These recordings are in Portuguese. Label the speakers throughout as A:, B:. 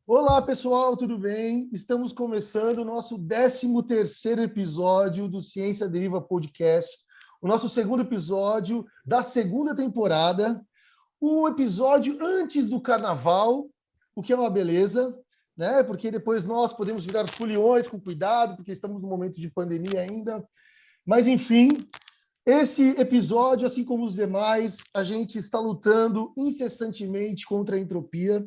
A: Olá, pessoal, tudo bem? Estamos começando o nosso 13º episódio do Ciência Deriva Podcast, o nosso segundo episódio da segunda temporada, um episódio antes do Carnaval, o que é uma beleza, né? Porque depois nós podemos virar os foliões com cuidado, porque estamos no momento de pandemia ainda. Mas, enfim, esse episódio, assim como os demais, a gente está lutando incessantemente contra a entropia.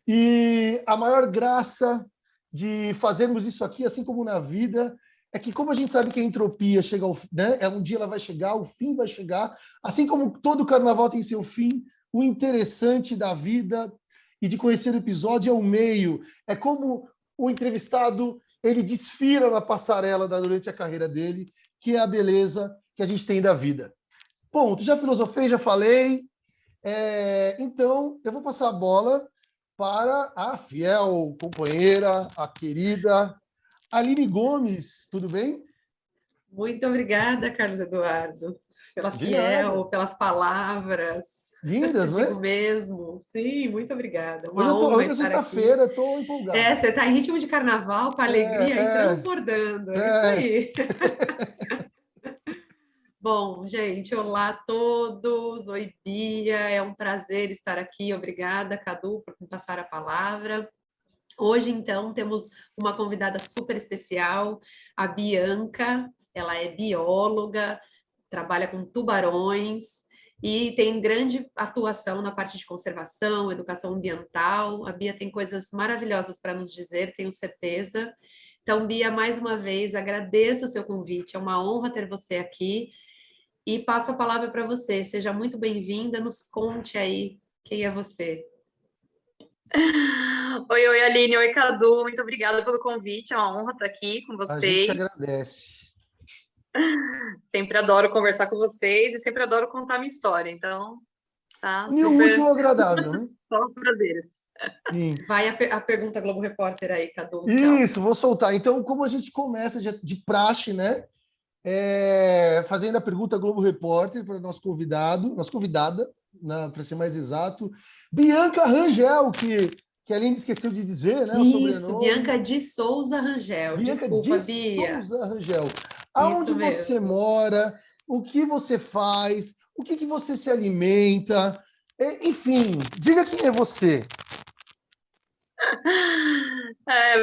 A: E a maior graça de fazermos isso aqui, assim como na vida, é que como a gente sabe que a entropia chega ao fim, né? Um dia ela vai chegar, o fim vai chegar, assim como todo carnaval tem seu fim, o interessante da vida e de conhecer o episódio é o meio, é como o entrevistado ele desfila na passarela durante a carreira dele, que é a beleza que a gente tem da vida. Ponto, já filosofei, já falei, então eu vou passar a bola para a fiel companheira, a querida Aline Gomes. Tudo bem?
B: Muito obrigada, Carlos Eduardo, pela
A: De nada.
B: pelas palavras.
A: Lindas, não
B: Digo
A: é?
B: mesmo. Sim, muito obrigada.
A: Hoje,
B: Uma honra
A: hoje é
B: estar aqui.
A: sexta-feira, estou empolgado.
B: Você está em ritmo de carnaval, com alegria e
A: É,
B: transbordando. É isso
A: é.
B: aí. Bom, gente, olá a todos. Oi, Bia. É um prazer estar aqui. Obrigada, Cadu, por me passar a palavra. Hoje, então, temos uma convidada super especial, a Bianca. Ela é bióloga, trabalha com tubarões e tem grande atuação na parte de conservação, educação ambiental. A Bia tem coisas maravilhosas para nos dizer, tenho certeza. Então, Bia, mais uma vez, agradeço o seu convite. É uma honra ter você aqui e passo a palavra para você. Seja muito bem-vinda. Nos conte aí quem é você.
C: Oi, Aline, oi, Cadu, muito obrigada pelo convite, é uma honra estar aqui com
A: A gente que
C: vocês.
A: agradece.
C: Sempre adoro conversar com vocês e sempre adoro contar minha história, então tá
A: E o
C: super...
A: último agradável, né?
C: Só prazeres.
A: Sim.
B: Vai a pergunta Globo Repórter aí, Cadu. Então.
A: Isso, vou soltar. Então, como a gente começa de praxe, né? Fazendo a pergunta Globo Repórter para o nosso convidado, nossa convidada, para ser mais exato, Bianca Rangel, que a Aline esqueceu de dizer, né? O
B: Isso,
A: sobrenome.
B: Bianca de Souza Rangel.
A: Bianca
B: Desculpa,
A: de
B: Bia.
A: Souza Rangel. Aonde
B: Isso
A: você
B: mesmo.
A: mora? O que você faz? O que você se alimenta? Enfim, diga quem é você.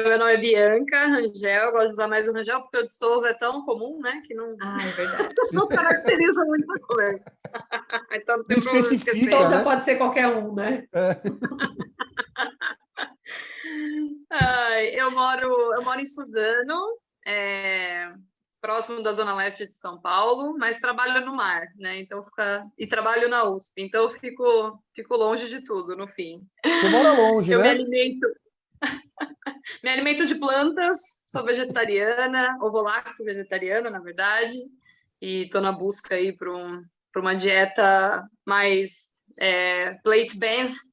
C: Meu nome é Bianca Rangel, eu gosto de usar mais o Rangel porque o de Souza é tão comum, né, que não,
B: É verdade.
C: não caracteriza muita coisa. Então não tem
A: Não
C: problema
A: especifica,
C: esquecer.
B: Souza
A: né?
B: pode ser qualquer um, né?
C: Eu moro em Suzano, próximo da Zona Leste de São Paulo, mas trabalho no mar, né? Então e trabalho na USP, então eu fico longe de tudo no fim.
A: Você mora longe,
C: Eu
A: né?
C: me alimento de plantas, sou vegetariana, ovo-lacto vegetariana, na verdade, e estou na busca aí para uma dieta mais plant-based.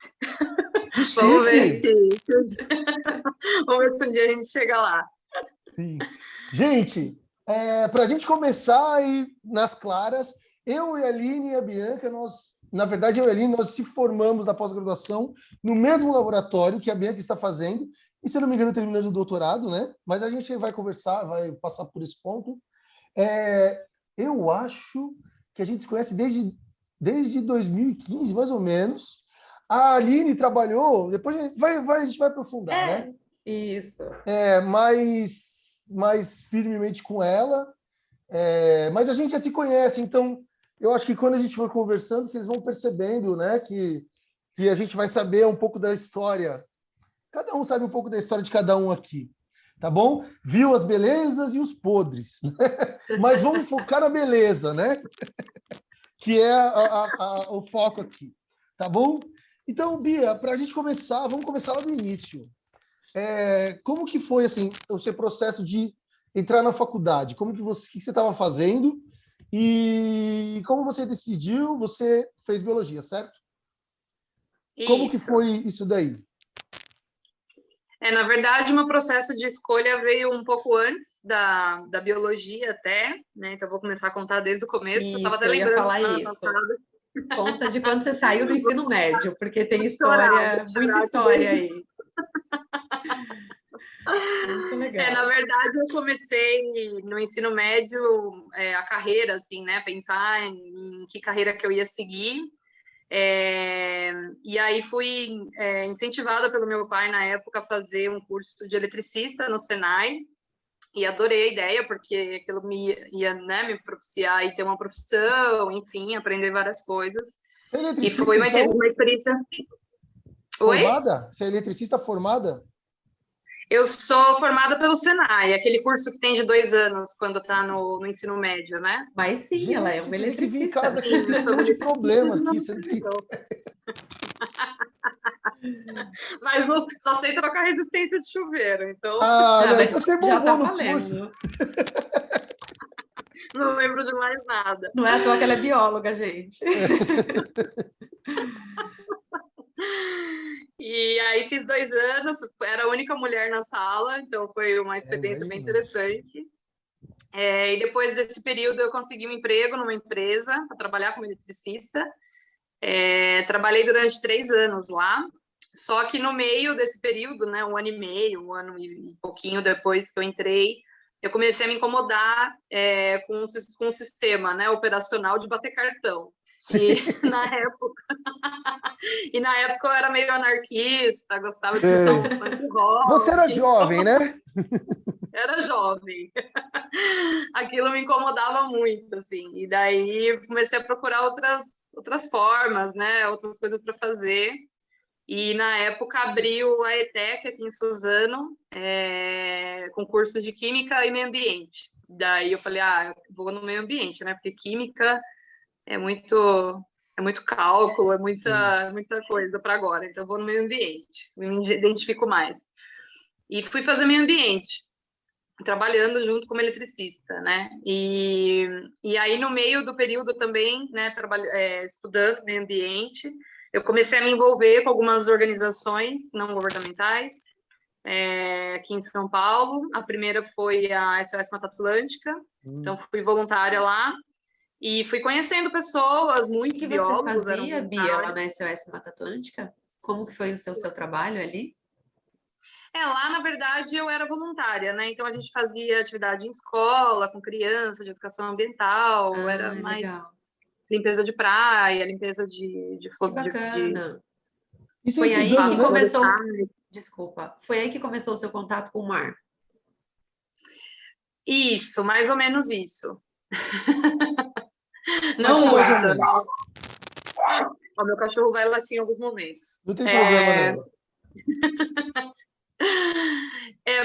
C: Vamos ver se um dia a gente chega lá.
A: Sim. Gente, para a gente começar aí nas claras, eu e a Aline e a Bianca, na verdade, eu e a Aline, nós se formamos na pós-graduação no mesmo laboratório que a Bianca está fazendo, e se eu não me engano, terminando o doutorado, né? Mas a gente vai conversar, vai passar por esse ponto. Eu acho que a gente se conhece desde 2015, mais ou menos. A Aline trabalhou, depois a gente vai aprofundar, né?
B: Isso.
A: Mais firmemente com ela, mas a gente já se conhece, então eu acho que quando a gente for conversando, vocês vão percebendo, né, que a gente vai saber um pouco da história. Cada um sabe um pouco da história de cada um aqui, tá bom? Viu as belezas e os podres, né? Mas vamos focar na beleza, né? Que é o foco aqui, tá bom? Então, Bia, para a gente começar, vamos começar lá do início. Como que foi assim o seu processo de entrar na faculdade? O que você estava fazendo e como você decidiu? Você fez biologia, certo? Como que foi isso daí?
C: Na verdade, o meu processo de escolha veio um pouco antes da biologia até, né? Então, vou começar a contar desde o começo.
B: Isso,
C: eu estava até
B: eu ia
C: lembrando
B: falar isso. Conta de quando você saiu do ensino médio, porque tem história, muita história aí. Muito legal.
C: Na verdade, eu comecei no ensino médio a carreira, assim, né? Pensar em que carreira que eu ia seguir. E aí fui incentivada pelo meu pai, na época, a fazer um curso de eletricista no Senai. E adorei a ideia, porque aquilo ia né, me propiciar e ter uma profissão, enfim, aprender várias coisas.
A: Você é
C: E
A: eletricista,
C: foi
A: então,
C: uma experiência... Oi?
A: formada? Você é eletricista formada?
C: Eu sou formada pelo Senai, aquele curso que tem de 2 anos quando está no ensino médio, né?
B: Mas sim, ela é
A: Gente,
B: uma
A: você tem que vir em
B: eletricista.
A: casa aqui, tem um monte de problema aqui. Você não tem...
C: Mas só sei trocar resistência de chuveiro, então
A: Ah, não,
B: mas
A: então você é
B: já tá
A: bombou no curso.
B: valendo.
C: não lembro de mais nada.
B: Não é à toa que ela é bióloga, gente.
C: E aí fiz 2 anos, era a única mulher na sala, então foi uma experiência bem interessante. E depois desse período eu consegui um emprego numa empresa para trabalhar como eletricista. Trabalhei durante 3 anos lá, só que no meio desse período, né, 1 ano e meio, 1 ano e pouquinho depois que eu entrei, eu comecei a me incomodar com o sistema, né, operacional de bater cartão. E na época eu era meio anarquista, gostava de escutar uns punk rock.
A: Você era jovem, né?
C: Era jovem. Aquilo me incomodava muito, assim. E daí comecei a procurar outras formas, né? Outras coisas para fazer. E na época abriu a ETEC aqui em Suzano, com cursos de Química e Meio Ambiente. Daí eu falei, eu vou no meio ambiente, né? Porque Química é muito cálculo, é muita coisa para agora. Então eu vou no meio ambiente, me identifico mais. E fui fazer meio ambiente, trabalhando junto como eletricista, né? E aí, no meio do período também, né, estudando meio ambiente, eu comecei a me envolver com algumas organizações não governamentais, aqui em São Paulo. A primeira foi a SOS Mata Atlântica, então fui voluntária lá, e fui conhecendo pessoas, muitos biólogos.
B: O que você fazia, Bia, lá na SOS Mata Atlântica? Como que foi o seu trabalho ali?
C: Lá, na verdade, eu era voluntária, né? Então, a gente fazia atividade em escola, com criança, de educação ambiental, era mais
B: legal.
C: limpeza de praia, limpeza de
B: Que bacana.
A: Isso
B: foi aí que
A: né?
B: começou... Desculpa. Foi aí que começou o seu contato com o mar?
C: Isso, mais ou menos isso. Não muito. O meu cachorro vai latir em alguns momentos.
A: Não tem problema, não.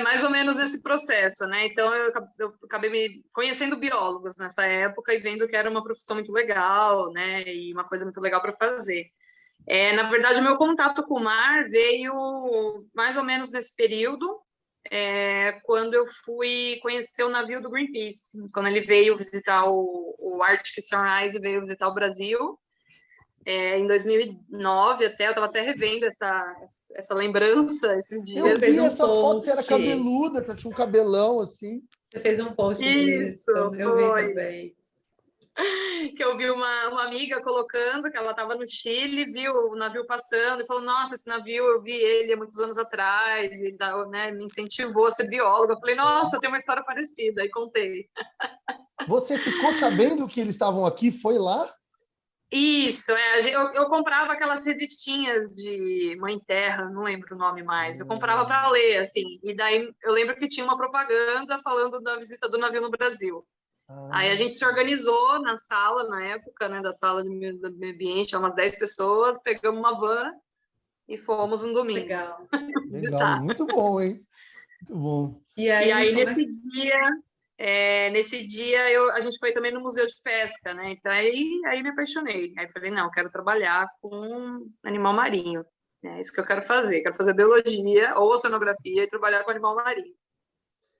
C: Mais ou menos esse processo, né? Então, eu acabei me conhecendo biólogos nessa época e vendo que era uma profissão muito legal, né? E uma coisa muito legal para fazer. Na verdade, o meu contato com o mar veio mais ou menos nesse período, quando eu fui conhecer o navio do Greenpeace, quando ele veio visitar o Arctic Sunrise, veio visitar o Brasil. Em 2009 até, eu estava até revendo essa lembrança esses dias.
A: Eu vi essa foto, você era cabeluda, tinha um cabelão assim.
B: Você fez um post disso, eu vi também.
C: Que eu vi uma amiga colocando que ela estava no Chile, viu o navio passando e falou, nossa, esse navio eu vi ele há muitos anos atrás, e né, me incentivou a ser bióloga. Eu falei, nossa, tem uma história parecida, e contei.
A: Você ficou sabendo que eles estavam aqui, foi lá?
C: Isso, eu comprava aquelas revistinhas de Mãe Terra, não lembro o nome mais, eu comprava para ler, assim, e daí eu lembro que tinha uma propaganda falando da visita do navio no Brasil. Aí a gente se organizou na sala, na época, né, da sala do meio ambiente, umas 10 pessoas, pegamos uma van e fomos um domingo.
B: Legal.
A: Legal, muito bom, hein? Muito bom.
C: E aí nesse dia, a gente foi também no Museu de Pesca, né? Então, aí me apaixonei. Aí falei, não, quero trabalhar com animal marinho. É isso que eu quero fazer biologia ou oceanografia e trabalhar com animal marinho.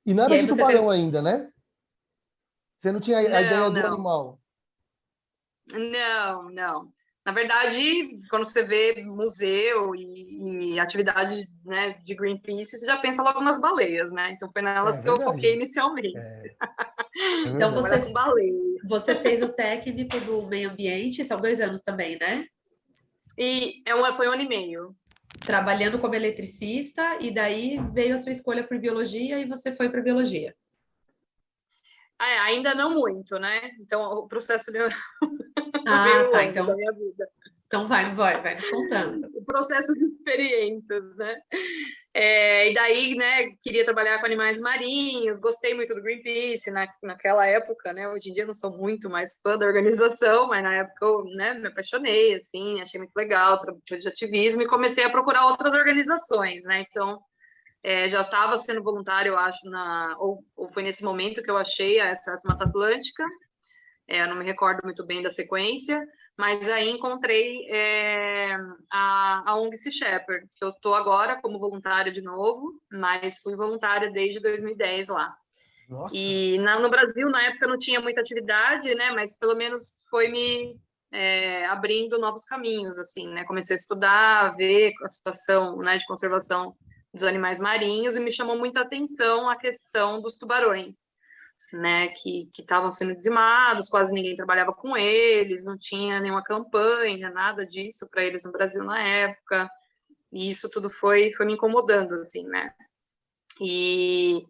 A: E nada de tubarão ainda, né? Você não tinha a ideia do animal?
C: Não. Na verdade, quando você vê museu e atividade, né, de Greenpeace, você já pensa logo nas baleias, né? Então foi nelas que eu foquei inicialmente.
B: Então você fez o técnico do meio ambiente, são 2 anos também, né?
C: E foi 1 ano e meio.
B: trabalhando como eletricista, e daí veio a sua escolha por biologia e você foi para biologia.
C: Ainda não muito, né? Então, o processo meio
B: Tá,
C: longo da minha vida.
B: Então vai nos contando.
C: O processo de experiências, né? E daí, né, queria trabalhar com animais marinhos, gostei muito do Greenpeace naquela época, né? Hoje em dia eu não sou muito mais fã da organização, mas na época eu, né, me apaixonei, assim, achei muito legal, trabalho de ativismo e comecei a procurar outras organizações, né? Então, já estava sendo voluntário, eu acho, ou foi nesse momento que eu achei a SOS Mata Atlântica, eu não me recordo muito bem da sequência, mas aí encontrei a ONG Sea Shepherd, que eu estou agora como voluntária de novo, mas fui voluntária desde 2010 lá.
A: Nossa.
C: E no Brasil, na época, não tinha muita atividade, né? Mas pelo menos foi me abrindo novos caminhos, assim, né? Comecei a estudar, ver a situação, né, de conservação dos animais marinhos, e me chamou muita atenção a questão dos tubarões, né, que estavam sendo dizimados, quase ninguém trabalhava com eles, não tinha nenhuma campanha, nada disso para eles no Brasil na época, e isso tudo foi me incomodando, assim, né. E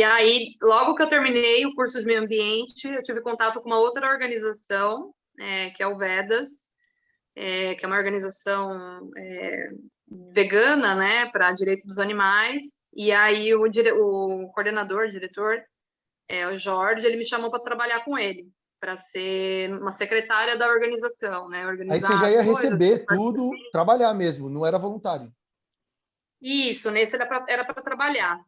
C: aí, logo que eu terminei o curso de meio ambiente, eu tive contato com uma outra organização, que é o VEDAS, que é uma organização vegana, né, para direito dos animais, e aí o coordenador, diretor, o Jorge, ele me chamou para trabalhar com ele, para ser uma secretária da organização, né?
A: Aí você já ia receber tudo, trabalhar mesmo, não era voluntário.
C: Isso, nesse era para trabalhar.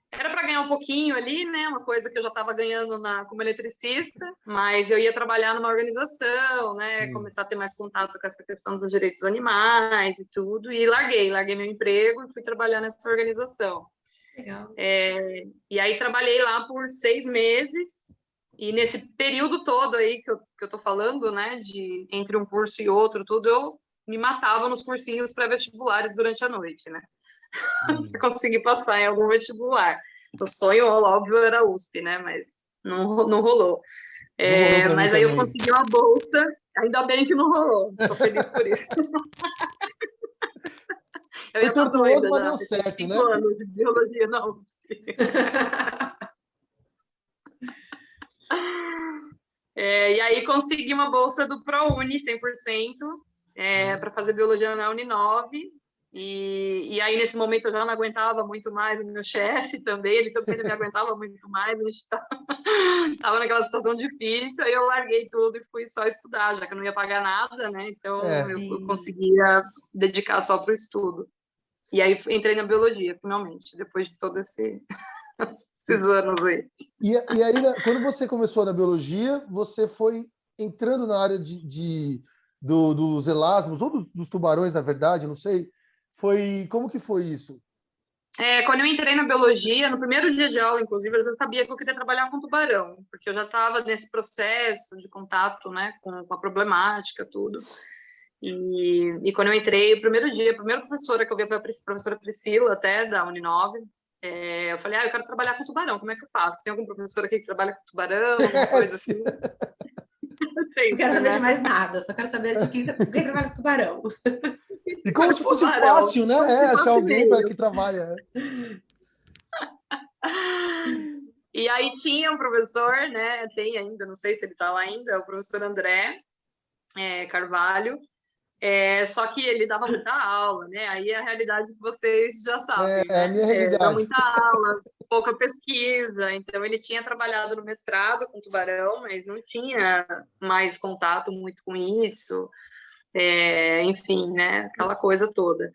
C: Era para ganhar um pouquinho ali, né? Uma coisa que eu já estava ganhando como eletricista, mas eu ia trabalhar numa organização, né? Começar a ter mais contato com essa questão dos direitos dos animais e tudo, e larguei meu emprego e fui trabalhar nessa organização.
B: Legal.
C: E aí trabalhei lá por 6 meses, e nesse período todo aí que eu tô falando, né, entre um curso e outro, tudo, eu me matava nos cursinhos pré-vestibulares durante a noite, né, para conseguir passar em algum vestibular. O sonho, óbvio, era a USP, né, mas não rolou. Mas aí eu consegui uma bolsa, ainda bem que não rolou, tô feliz por isso. Eu
A: Foi
C: ia estar
A: tortuoso,
C: doida,
A: mas
C: já,
A: deu certo,
C: 5
A: né?
C: anos de biologia na USP. E aí consegui uma bolsa do ProUni 100%, para fazer biologia na Uninove. E aí, nesse momento, eu já não aguentava muito mais o meu chefe também, ele também não me aguentava muito mais, a gente estava naquela situação difícil, aí eu larguei tudo e fui só estudar, já que eu não ia pagar nada, né? Então, eu conseguia dedicar só para o estudo. E aí, entrei na biologia, finalmente, depois de todos esses anos aí.
A: E aí, quando você começou na biologia, você foi entrando na área dos elasmos, ou dos tubarões, na verdade, não sei. Como que foi isso?
C: Quando eu entrei na biologia, no primeiro dia de aula, inclusive, eu já sabia que eu queria trabalhar com tubarão, porque eu já estava nesse processo de contato, né, com a problemática, tudo. E quando eu entrei, o primeiro dia, a primeira professora que eu vi foi a professora Priscila, até, da Uninove, eu falei, eu quero trabalhar com tubarão, como é que eu faço? Tem algum professor aqui que trabalha com tubarão, alguma coisa assim?
B: Não quero saber de mais nada, só quero saber de quem trabalha com tubarão.
A: E como se fosse fácil, né? Achar alguém que trabalha.
C: E aí tinha um professor, né? Tem ainda, não sei se ele está lá ainda, o professor André Carvalho. Só que ele dava muita aula, né? Aí é a realidade que vocês já sabem, né?
A: A minha realidade.
C: Dava muita aula, pouca pesquisa. Então, ele tinha trabalhado no mestrado com tubarão, mas não tinha mais contato muito com isso. Enfim, né? Aquela coisa toda.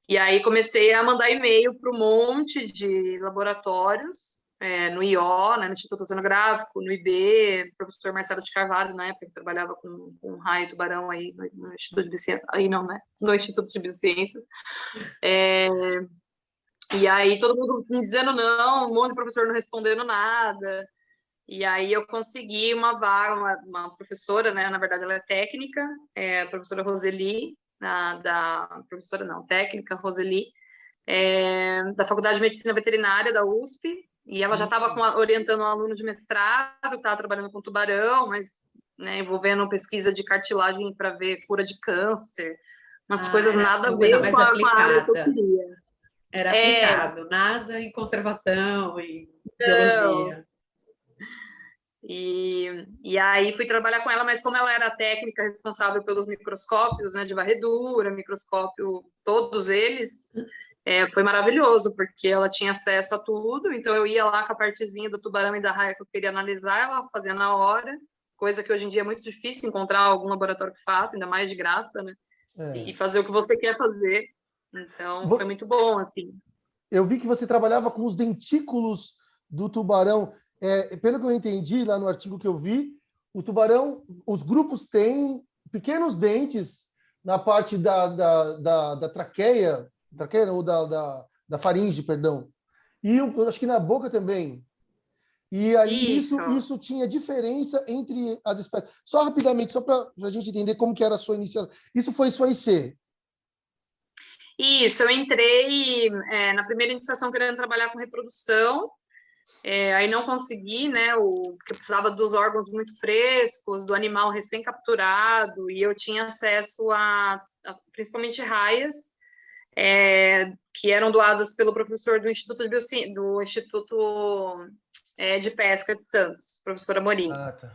C: E aí comecei a mandar e-mail para um monte de laboratórios, no IO, né, no Instituto Oceanográfico, no IB, professor Marcelo de Carvalho, na época, que trabalhava com raio e tubarão aí no Instituto de Ciências, aí não, né, no Instituto de Biociências. E aí todo mundo me dizendo não, um monte de professor não respondendo nada. E aí eu consegui uma vaga, uma professora, né, na verdade ela é técnica, a professora Roseli, técnica Roseli, da Faculdade de Medicina Veterinária da USP, e ela já estava orientando um aluno de mestrado, que estava trabalhando com tubarão, mas, né, envolvendo pesquisa de cartilagem para ver cura de câncer, umas coisas nada a
B: uma coisa
C: ver
B: mais
C: com a área que eu
B: aplicada.
C: queria.
B: Era aplicado, nada em conservação, em
C: Não.
B: biologia.
C: E aí fui trabalhar com ela, mas como ela era a técnica responsável pelos microscópios, né, de varredura, microscópio, todos eles, foi maravilhoso, porque ela tinha acesso a tudo, então eu ia lá com a partezinha do tubarão e da raia que eu queria analisar, ela fazia na hora, coisa que hoje em dia é muito difícil encontrar algum laboratório que faça, ainda mais de graça, né? E fazer o que você quer fazer. Então, foi muito bom, assim.
A: Eu vi que você trabalhava com os dentículos do tubarão. Pelo que eu entendi lá no artigo que eu vi, o tubarão, os grupos têm pequenos dentes na parte da traqueia ou da faringe, perdão. E eu acho que na boca também. E aí isso tinha diferença entre as espécies. Só rapidamente, só para a gente entender como que era a sua iniciação. Isso foi sua IC?
C: Isso, eu entrei na primeira iniciação querendo trabalhar com reprodução, aí não consegui, né, porque eu precisava dos órgãos muito frescos, do animal recém-capturado, e eu tinha acesso a principalmente raias, que eram doadas pelo professor do Instituto de Pesca de Santos, professor Amorim.
A: Ah, tá.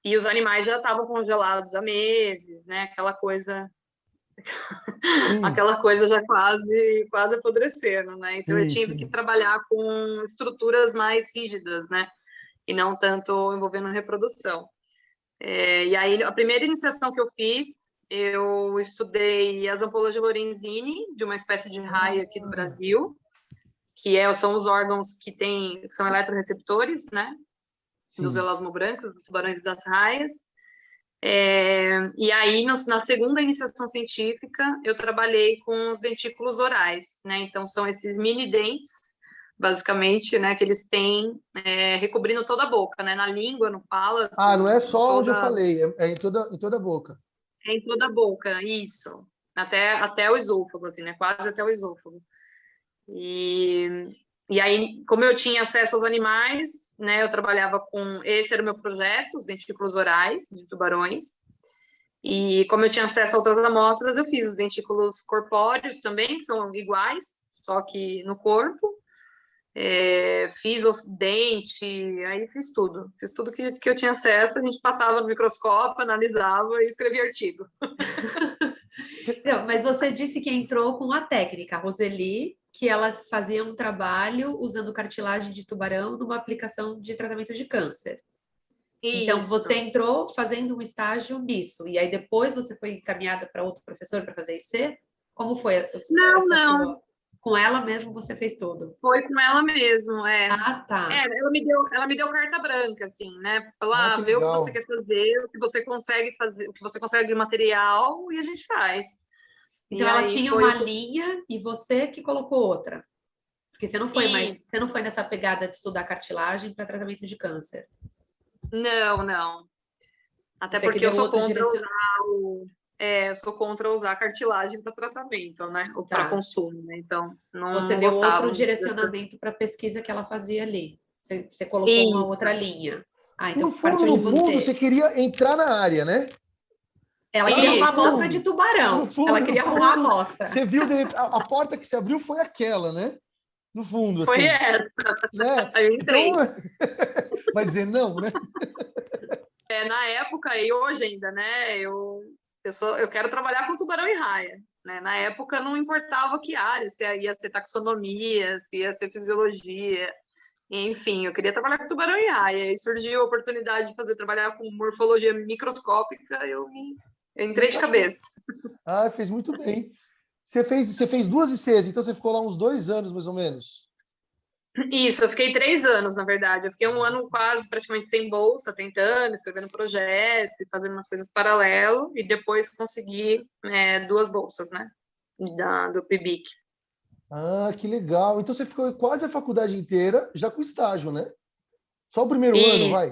C: E os animais já estavam congelados há meses, né, aquela coisa já quase apodrecendo, né? Então eu tive que trabalhar com estruturas mais rígidas, né? E não tanto envolvendo reprodução. E aí a primeira iniciação que eu fiz, eu estudei as ampolas de Lorenzini, de uma espécie de raia aqui do Brasil, que são os órgãos que são eletroreceptores, né? Sim. Dos elasmobrancos, dos tubarões e das raias. E aí, na segunda iniciação científica, eu trabalhei com os dentículos orais, né? Então, são esses mini dentes, basicamente, né? Que eles têm recobrindo toda a boca, né? Na língua, no palato.
A: Não é só onde eu falei, é em toda a boca.
C: É em toda a boca, isso. Até o esôfago, assim, né? Quase até o esôfago. E aí, como eu tinha acesso aos animais, né, eu trabalhava com... Esse era o meu projeto, os dentículos orais de tubarões. E como eu tinha acesso a outras amostras, eu fiz os dentículos corpóreos também, que são iguais, só que no corpo. Fiz os dentes, aí fiz tudo. Fiz tudo que eu tinha acesso, a gente passava no microscópio, analisava e escrevia artigo.
B: Não, mas você disse que entrou com a técnica, a Roseli, que ela fazia um trabalho usando cartilagem de tubarão numa aplicação de tratamento de câncer. Isso. Então, você entrou fazendo um estágio nisso, e aí depois você foi encaminhada para outro professor para fazer IC? Como foi
C: Não.
B: Com ela mesmo você fez tudo?
C: Foi com ela mesmo,
B: Ah, tá.
C: Ela me deu carta branca, assim, né? Falar, vê o que você quer fazer, o que você consegue fazer, o que você consegue de material, e a gente faz.
B: Então, ela tinha uma linha e você que colocou outra. Porque você não foi nessa pegada de estudar cartilagem para tratamento de câncer.
C: Não. Até porque eu sou contra usar cartilagem para tratamento, né? Ou para consumo, né? Então,
B: você deu outro direcionamento para a pesquisa que ela fazia ali. Você colocou uma outra linha.
A: Então, no fundo, você queria entrar na área, né?
B: Ela queria uma amostra de tubarão. Ela queria arrumar a amostra.
A: Você viu, a porta que se abriu foi aquela, né? No fundo, assim.
C: Foi essa.
A: Né?
C: Eu entrei.
A: Então, vai dizer não, né?
C: Na época, e hoje ainda, né? Eu quero trabalhar com tubarão e raia. Né? Na época, não importava que área, se ia ser taxonomia, se ia ser fisiologia. Enfim, eu queria trabalhar com tubarão e raia. E surgiu a oportunidade de trabalhar com morfologia microscópica, eu entrei de cabeça.
A: Fez muito bem. Você fez 2 ICs, então você ficou lá uns 2 anos, mais ou menos.
C: Isso, eu fiquei 3 anos, na verdade. Eu fiquei um ano quase, praticamente sem bolsa, tentando, escrevendo projeto e fazendo umas coisas paralelo, e depois consegui 2 bolsas, né, do PIBIC.
A: Que legal. Então você ficou quase a faculdade inteira, já com estágio, né? Só o primeiro ano, vai?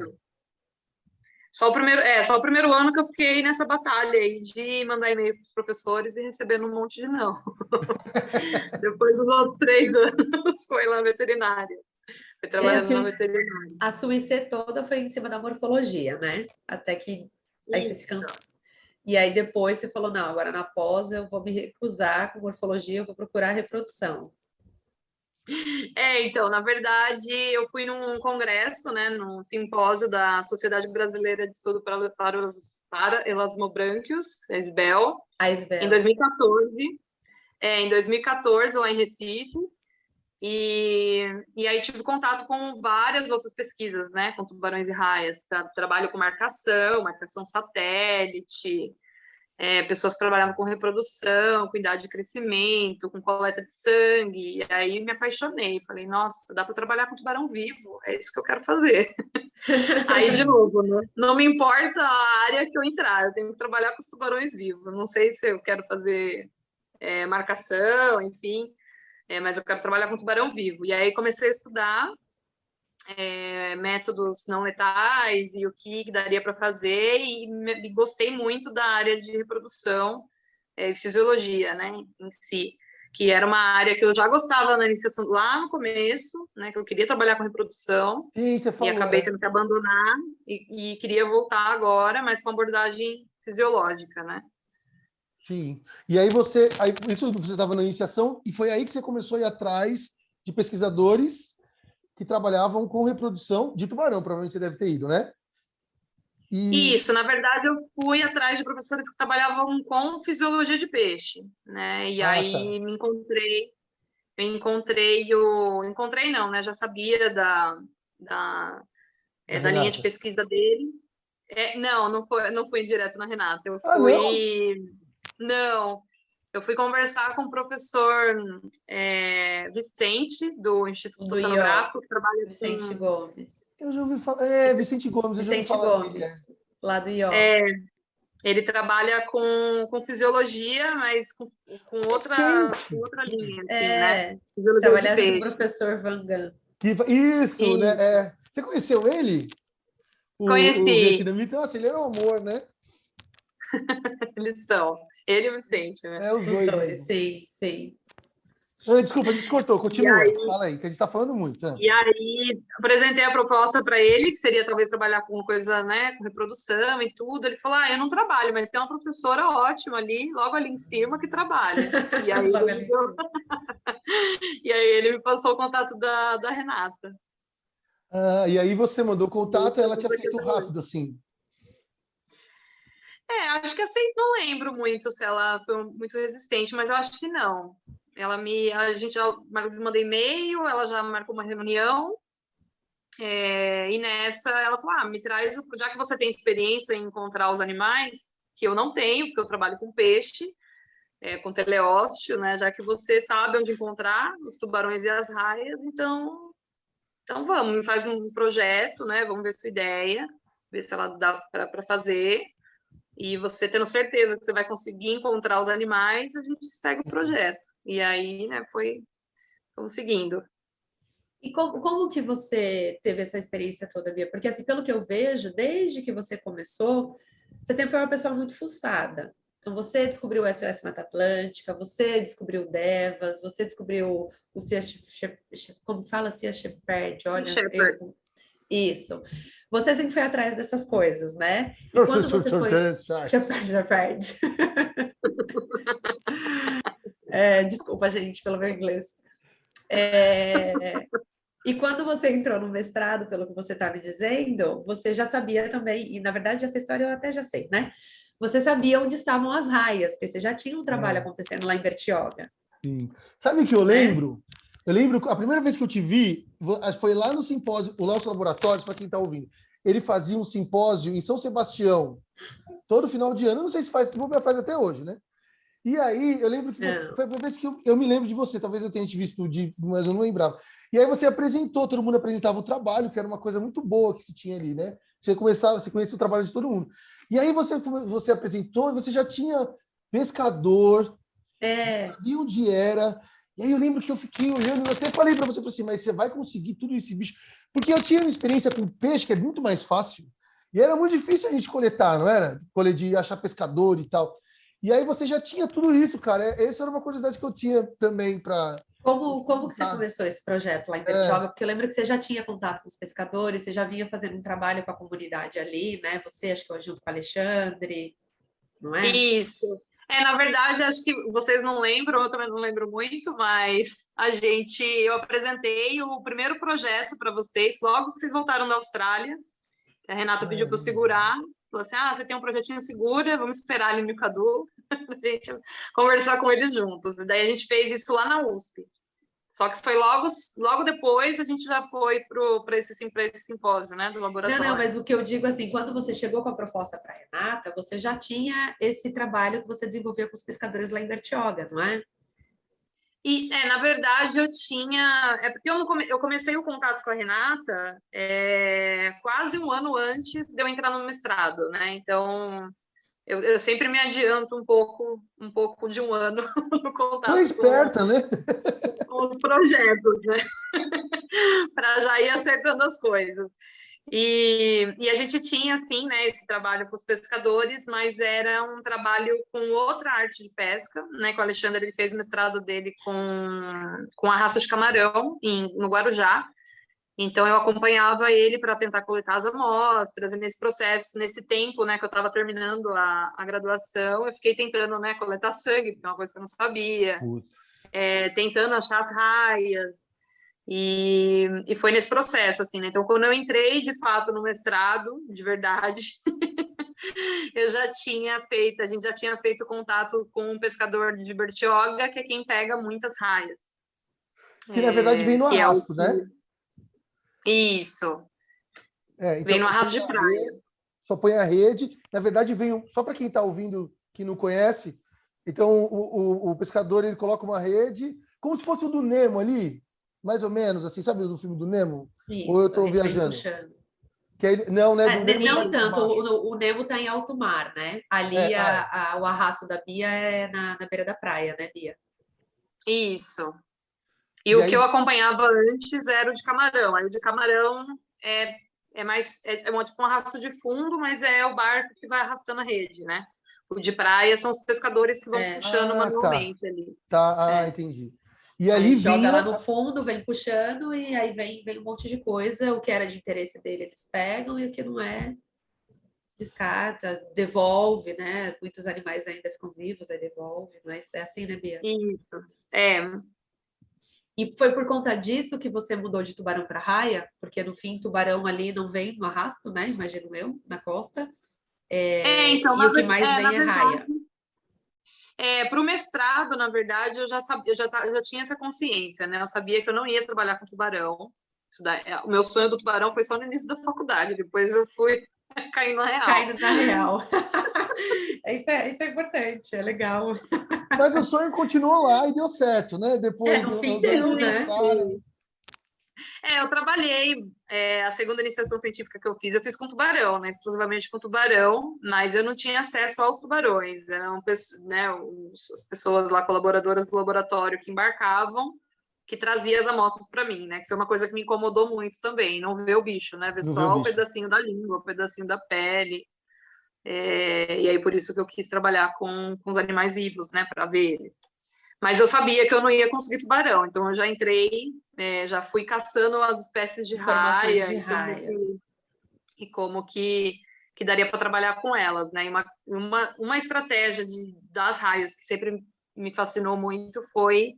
C: Só o primeiro ano que eu fiquei nessa batalha aí de mandar e-mail para os professores e recebendo um monte de não. Depois dos outros 3 anos foi lá na veterinária. Foi trabalhando na veterinária.
B: A sua IC toda foi em cima da morfologia, né? Até que aí você se cansou. E aí depois você falou, não, agora na pós eu vou me recusar com morfologia, eu vou procurar reprodução.
C: Então, na verdade, eu fui num congresso, né, num simpósio da Sociedade Brasileira de Estudo para Elasmobrânquios, a SBEL,
B: A
C: em
B: Isabel.
C: 2014. Em 2014, lá em Recife. E aí tive contato com várias outras pesquisas, né, com tubarões e raias. Trabalho com marcação satélite, pessoas que trabalhavam com reprodução, com idade de crescimento, com coleta de sangue. E aí me apaixonei. Falei, nossa, dá para trabalhar com tubarão vivo, é isso que eu quero fazer. Aí, de novo, não me importa a área que eu entrar, eu tenho que trabalhar com os tubarões vivos. Não sei se eu quero fazer marcação, enfim, mas eu quero trabalhar com tubarão vivo. E aí comecei a estudar métodos não letais e o que daria para fazer, e gostei muito da área de reprodução e fisiologia, né, em si, que era uma área que eu já gostava na iniciação, lá no começo, né, que eu queria trabalhar com reprodução.
A: Sim, você
C: E
A: falou,
C: acabei tendo que abandonar e queria voltar agora, mas com abordagem fisiológica, né?
A: Sim. E aí isso você estava na iniciação e foi aí que você começou a ir atrás de pesquisadores que trabalhavam com reprodução de tubarão, provavelmente você deve ter ido, né?
C: Isso, na verdade, eu fui atrás de professores que trabalhavam com fisiologia de peixe, né? E aí
A: tá.
C: encontrei não, né? Já sabia da linha de
A: Renata.
C: pesquisa dele. Não fui direto na Renata.
A: Não?
C: Não, eu fui conversar com o professor Vicente, do Instituto
B: Do IO,
C: Oceanográfico, que trabalha
B: Vicente
C: com...
B: Gomes.
A: Eu já ouvi falar. Vicente Gomes, eu já ouvi
B: Vicente
A: falar dele.
B: Gomes, lá do IO.
C: Ele trabalha com fisiologia, mas com
A: Vicente.
C: outra linha, assim, né? Fisiologia de
B: Trabalhava com o
C: peixe.
B: professor Vangan.
A: Isso, né?
C: E
A: Você conheceu ele? O
C: conheci,
A: vietnamita? Nossa, ele era um amor, né?
C: eles são. Ele e o Vicente, né?
A: É, os
B: Os
A: dois
B: dois,
A: mesmo.
B: sim, sim.
A: Desculpa, a gente cortou,
C: E
A: continua. Fala aí, que a gente tá falando muito.
C: E aí, apresentei a proposta para ele, que seria talvez trabalhar com coisa, né, com reprodução e tudo. Ele falou: eu não trabalho, mas tem uma professora ótima ali, logo ali em cima, que trabalha. E aí,
B: Logo ali em cima.
C: e aí ele me passou o contato da Renata.
A: E aí você mandou contato e ela te aceitou
C: Até hoje.
A: rápido, assim.
C: Acho que assim, não lembro muito se ela foi muito resistente, mas eu acho que não. A gente já mandei e-mail, ela já marcou uma reunião. E nessa ela falou: me traz, já que você tem experiência em encontrar os animais, que eu não tenho, porque eu trabalho com peixe, com teleósteo, né? Já que você sabe onde encontrar os tubarões e as raias, então vamos, me faz um projeto, né? Vamos ver sua ideia, ver se ela dá para fazer. E você tendo certeza que você vai conseguir encontrar os animais, a gente segue o projeto. E aí, né, fomos seguindo.
B: E como que você teve essa experiência toda, Bia? Porque, assim, pelo que eu vejo, desde que você começou, você sempre foi uma pessoa muito fuçada. Então, você descobriu o SOS Mata Atlântica, você descobriu o Devas, você descobriu o Sea como fala? Sea Shepherd, olha.
C: Shepherd.
B: Isso. Você sempre foi atrás dessas coisas, né? E quando você foi... Shepherd. Desculpa, gente, pelo meu inglês. E quando você entrou no mestrado, pelo que você está me dizendo, você já sabia também, e na verdade essa história eu até já sei, né? Você sabia onde estavam as raias, porque você já tinha um trabalho acontecendo lá em Bertioga.
A: Sim. Sabe o que eu lembro? Eu lembro, a primeira vez que eu te vi, foi lá no simpósio, o Léo Laboratórios, para quem está ouvindo. Ele fazia um simpósio em São Sebastião, todo final de ano. Eu não sei se faz até hoje, né? E aí, eu lembro que foi a primeira vez que eu me lembro de você. Talvez eu tenha te visto no dia, mas eu não lembrava. E aí você apresentou, todo mundo apresentava o trabalho, que era uma coisa muito boa que se tinha ali, né? Você conhecia o trabalho de todo mundo. E aí você apresentou e você já tinha pescador, sabia onde era. E aí eu lembro que eu fiquei olhando, eu até falei para você, assim, mas você vai conseguir tudo esse bicho? Porque eu tinha uma experiência com peixe, que é muito mais fácil. E era muito difícil a gente coletar, não era? De achar pescador e tal. E aí você já tinha tudo isso, cara. Essa era uma curiosidade que eu tinha também para...
B: Como que você começou esse projeto lá em Bertioga? Porque eu lembro que você já tinha contato com os pescadores, você já vinha fazendo um trabalho com a comunidade ali, né? Você, acho que junto com o Alexandre. não é?
C: Isso. Na verdade, acho que vocês não lembram, eu também não lembro muito, mas eu apresentei o primeiro projeto para vocês, logo que vocês voltaram da Austrália. A Renata pediu para eu segurar, falou assim, você tem um projetinho, segura, vamos esperar ali no Cadu, a gente conversar com eles juntos. E daí a gente fez isso lá na USP. Só que foi logo depois a gente já foi para esse simpósio, né, do laboratório.
B: Não, mas o que eu digo assim, quando você chegou com a proposta para a Renata, você já tinha esse trabalho que você desenvolveu com os pescadores lá em Bertioga, não é?
C: E, na verdade, eu tinha... porque eu comecei o contato com a Renata quase um ano antes de eu entrar no mestrado, né? Então, eu sempre me adianto um pouco de um ano no contato.
A: Foi esperta, né?
C: Com os projetos, né? Para já ir acertando as coisas. E a gente tinha, assim, né, esse trabalho com os pescadores, mas era um trabalho com outra arte de pesca, né, que o Alexandre ele fez o mestrado dele com a raça de camarão no Guarujá. Então, eu acompanhava ele para tentar coletar as amostras, e nesse processo, nesse tempo, né, que eu estava terminando a graduação, eu fiquei tentando, né, coletar sangue, porque é uma coisa que eu não sabia, tentando achar as raias, e foi nesse processo, assim, né? Então, quando eu entrei, de fato, no mestrado, de verdade, a gente já tinha feito contato com um pescador de Bertioga, que é quem pega muitas raias.
A: Que, na verdade, vem no arrasto, né?
C: Isso.
A: Então,
C: vem no arrasto de praia.
A: Só põe a rede. Na verdade, só para quem está ouvindo que não conhece, então o pescador ele coloca uma rede, como se fosse o do Nemo ali, mais ou menos, assim, sabe do filme do Nemo?
B: Isso,
A: ou eu estou viajando? Que aí, não, né?
B: Não tanto, o Nemo está em alto mar, né? Ali o arrasto da Bia é na beira da praia, né, Bia?
C: Isso. E o aí... que eu acompanhava antes era o de camarão. Aí o de camarão é mais tipo um arrasto de fundo, mas é o barco que vai arrastando a rede, né? O de praia são os pescadores que vão puxando manualmente ali.
A: Entendi. E ali
B: joga lá no fundo, vem puxando, e aí vem um monte de coisa. O que era de interesse dele, eles pegam, e o que não é, descarta, devolve, né? Muitos animais ainda ficam vivos, aí devolve, não é assim, né, Bia?
C: Isso,
B: E foi por conta disso que você mudou de tubarão para raia? Porque, no fim, tubarão ali não vem no arrasto, né? Imagino eu, na costa.
C: Então,
B: e o que mais vem é raia.
C: Para o mestrado, na verdade, eu já tinha essa consciência, né? Eu sabia que eu não ia trabalhar com tubarão. O meu sonho do tubarão foi só no início da faculdade, depois eu fui caindo na real.
B: Caindo na real. Isso é importante, é legal.
A: Mas o sonho continuou lá e deu certo, né? Depois
B: no fim deu, né?
C: Eu trabalhei, a segunda iniciação científica que eu fiz com tubarão, né? Exclusivamente com tubarão, mas eu não tinha acesso aos tubarões. Eram, né, as pessoas lá, colaboradoras do laboratório, que embarcavam, que traziam as amostras para mim, né? Que foi uma coisa que me incomodou muito também, não ver o bicho, né? Ver só o pedacinho da língua, o pedacinho da pele. E aí, por isso que eu quis trabalhar com os animais vivos, né? Para ver eles. Mas eu sabia que eu não ia conseguir tubarão, então eu já entrei, já fui caçando as espécies de raia, e como que daria para trabalhar com elas, né? E uma estratégia das raias que sempre me fascinou muito foi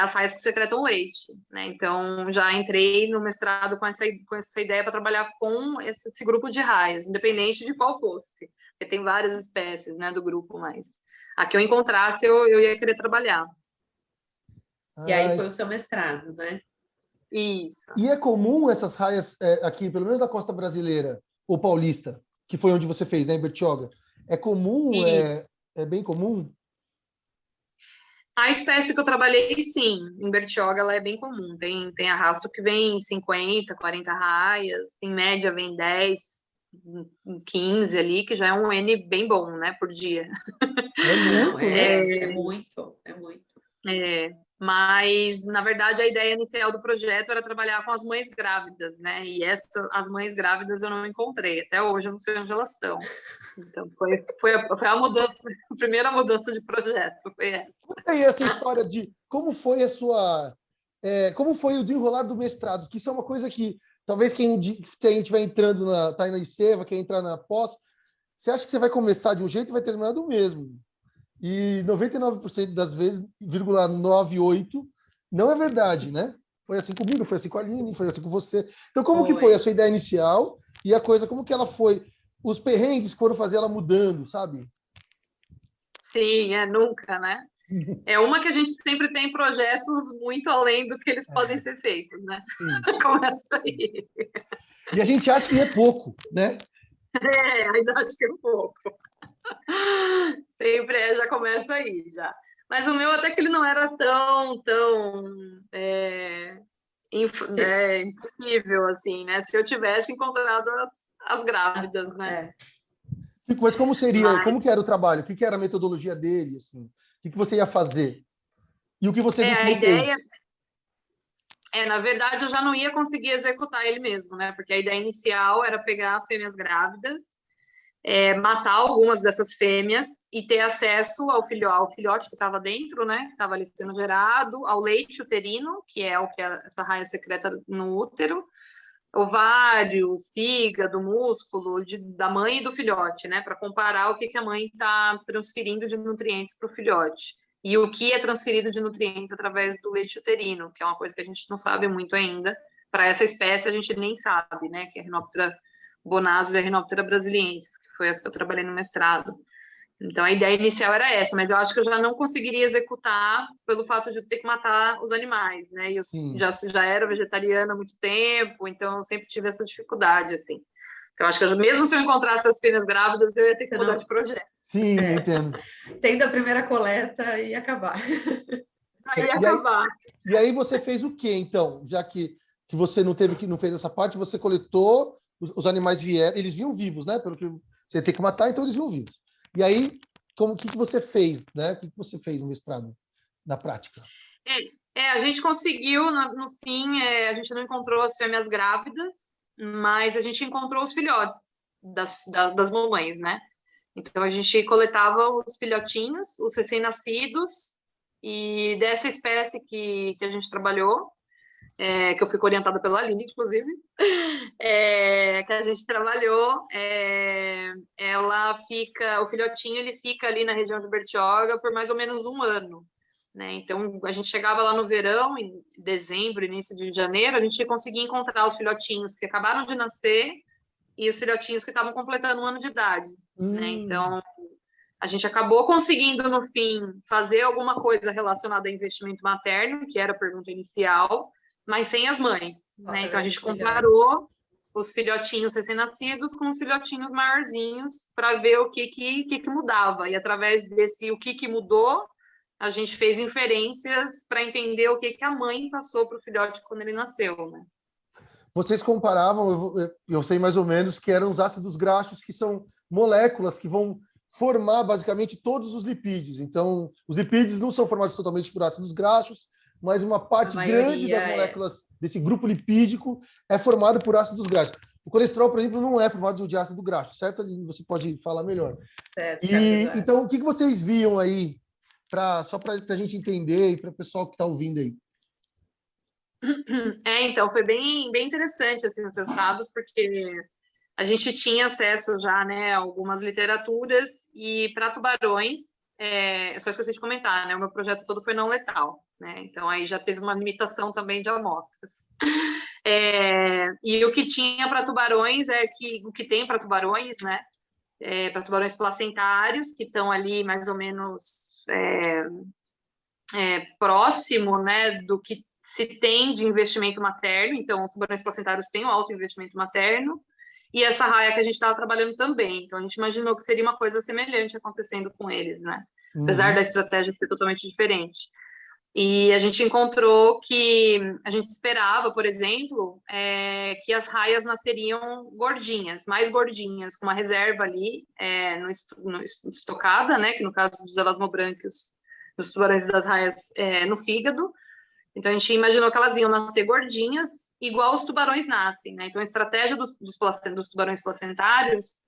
C: as raias que secretam leite, né? Então já entrei no mestrado com essa ideia para trabalhar com esse grupo de raias, independente de qual fosse, porque tem várias espécies, né, do grupo, mas a que eu encontrasse, eu ia querer trabalhar.
B: E aí foi o seu mestrado, né?
C: Isso.
A: E é comum essas raias aqui, pelo menos na costa brasileira, ou paulista, que foi onde você fez, né, em Bertioga? É comum? É bem comum?
C: A espécie que eu trabalhei, sim. Em Bertioga, ela é bem comum. Tem arrasto que vem 50, 40 raias. Em média, vem 10, 15 ali, que já é um N bem bom, né, por dia.
A: É muito, né?
B: É muito.
C: Mas, na verdade, a ideia inicial do projeto era trabalhar com as mães grávidas, né? E as mães grávidas eu não encontrei. Até hoje eu não sei onde elas estão. Então, foi a mudança, a primeira mudança de projeto. Foi essa.
A: Conta aí essa história de como foi como foi o desenrolar do mestrado, que isso é uma coisa que talvez quem estiver entrando tá aí na ICEVA, quem entrar na pós, você acha que você vai começar de um jeito e vai terminar do mesmo. E 99% das vezes, 0,98, não é verdade, né? Foi assim comigo, foi assim com a Aline, foi assim com você. Então, como que foi a sua ideia inicial e a coisa, como que ela foi? Os perrengues que foram fazer ela mudando, sabe?
C: Sim, nunca, né? É uma que a gente sempre tem projetos muito além do que eles podem ser feitos, né?
A: Sim.
C: Começa aí.
A: E a gente acha que é pouco, né?
C: Ainda acho que é um pouco. Sempre já começa aí, já. Mas o meu até que ele não era tão impossível, assim, né? Se eu tivesse encontrado as grávidas, né?
A: Mas como seria,
C: Mas,
A: como que era o trabalho? O que que era a metodologia dele, assim? O que que você ia fazer? E o que você no
C: a
A: fim
C: ideia...
A: fez?
C: na verdade, eu já não ia conseguir executar ele mesmo, né? Porque a ideia inicial era pegar fêmeas grávidas, matar algumas dessas fêmeas e ter acesso ao filhote que estava dentro, né? Que estava ali sendo gerado, ao leite uterino, que é o que essa raia secreta no útero, ovário, fígado, músculo da mãe e do filhote, né? Para comparar o que a mãe está transferindo de nutrientes para o filhote. E o que é transferido de nutrientes através do leite uterino, que é uma coisa que a gente não sabe muito ainda. Para essa espécie, a gente nem sabe, né? Que é a Rhinoptera bonasus e a Rhinoptera brasiliensis, que foi essa que eu trabalhei no mestrado. Então, a ideia inicial era essa, mas eu acho que eu já não conseguiria executar pelo fato de ter que matar os animais, né? E eu já era vegetariana há muito tempo, então eu sempre tive essa dificuldade, assim. Então, acho que mesmo se eu encontrasse as fêmeas grávidas, eu ia ter que mudar de projeto.
A: Sim, entendo.
B: Tendo a primeira coleta e acabar.
C: Aí ia acabar.
A: E aí você fez o quê, então? Já que você não fez essa parte, você coletou, os animais vieram, eles vinham vivos, né? Pelo que você tem que matar, então eles vinham vivos. E aí, o que você fez, né? O que você fez no mestrado, na prática?
C: A gente conseguiu, no fim, a gente não encontrou as fêmeas grávidas, mas a gente encontrou os filhotes das mamães, né? Então, a gente coletava os filhotinhos, os recém-nascidos, e dessa espécie que a gente trabalhou, que eu fico orientada pela Aline, inclusive, que a gente trabalhou, o filhotinho ele fica ali na região de Bertioga por mais ou menos um ano, né? Então, a gente chegava lá no verão, em dezembro, início de janeiro, a gente conseguia encontrar os filhotinhos que acabaram de nascer e os filhotinhos que estavam completando um ano de idade, né? Então, a gente acabou conseguindo, no fim, fazer alguma coisa relacionada a investimento materno, que era a pergunta inicial, mas sem as mães, né? Então, a gente comparou os filhotinhos recém-nascidos com os filhotinhos maiorzinhos para ver o que mudava. E através desse o que mudou, a gente fez inferências para entender o que a mãe passou para o filhote quando ele nasceu, né?
A: Vocês comparavam, eu sei mais ou menos, que eram os ácidos graxos, que são moléculas que vão formar basicamente todos os lipídios. Então, os lipídios não são formados totalmente por ácidos graxos, mas uma parte grande das moléculas desse grupo lipídico é formado por ácidos graxos. O colesterol, por exemplo, não é formado de ácido graxo, certo? Ali você pode falar melhor.
B: Certo,
A: então, o que vocês viam aí, só para a gente entender e para o pessoal que está ouvindo aí?
C: Então, foi bem interessante assim, os resultados, porque a gente tinha acesso já, né, a algumas literaturas, e para tubarões, só esqueci de comentar, né, o meu projeto todo foi não letal, né, então aí já teve uma limitação também de amostras. E o que tinha para tubarões o que tem para tubarões, né, para tubarões placentários, que estão ali mais ou menos próximo, né, do que se tem de investimento materno. Então, os tubarões placentários têm um alto investimento materno, e essa raia que a gente estava trabalhando também. Então, a gente imaginou que seria uma coisa semelhante acontecendo com eles, né? Apesar da estratégia ser totalmente diferente. E a gente encontrou que a gente esperava, por exemplo, que as raias nasceriam gordinhas, mais gordinhas, com uma reserva ali estocada, né? Que no caso dos elasmobranquios, dos tubarões das raias, no fígado. Então, a gente imaginou que elas iam nascer gordinhas, igual os tubarões nascem, né? Então, a estratégia dos tubarões placentários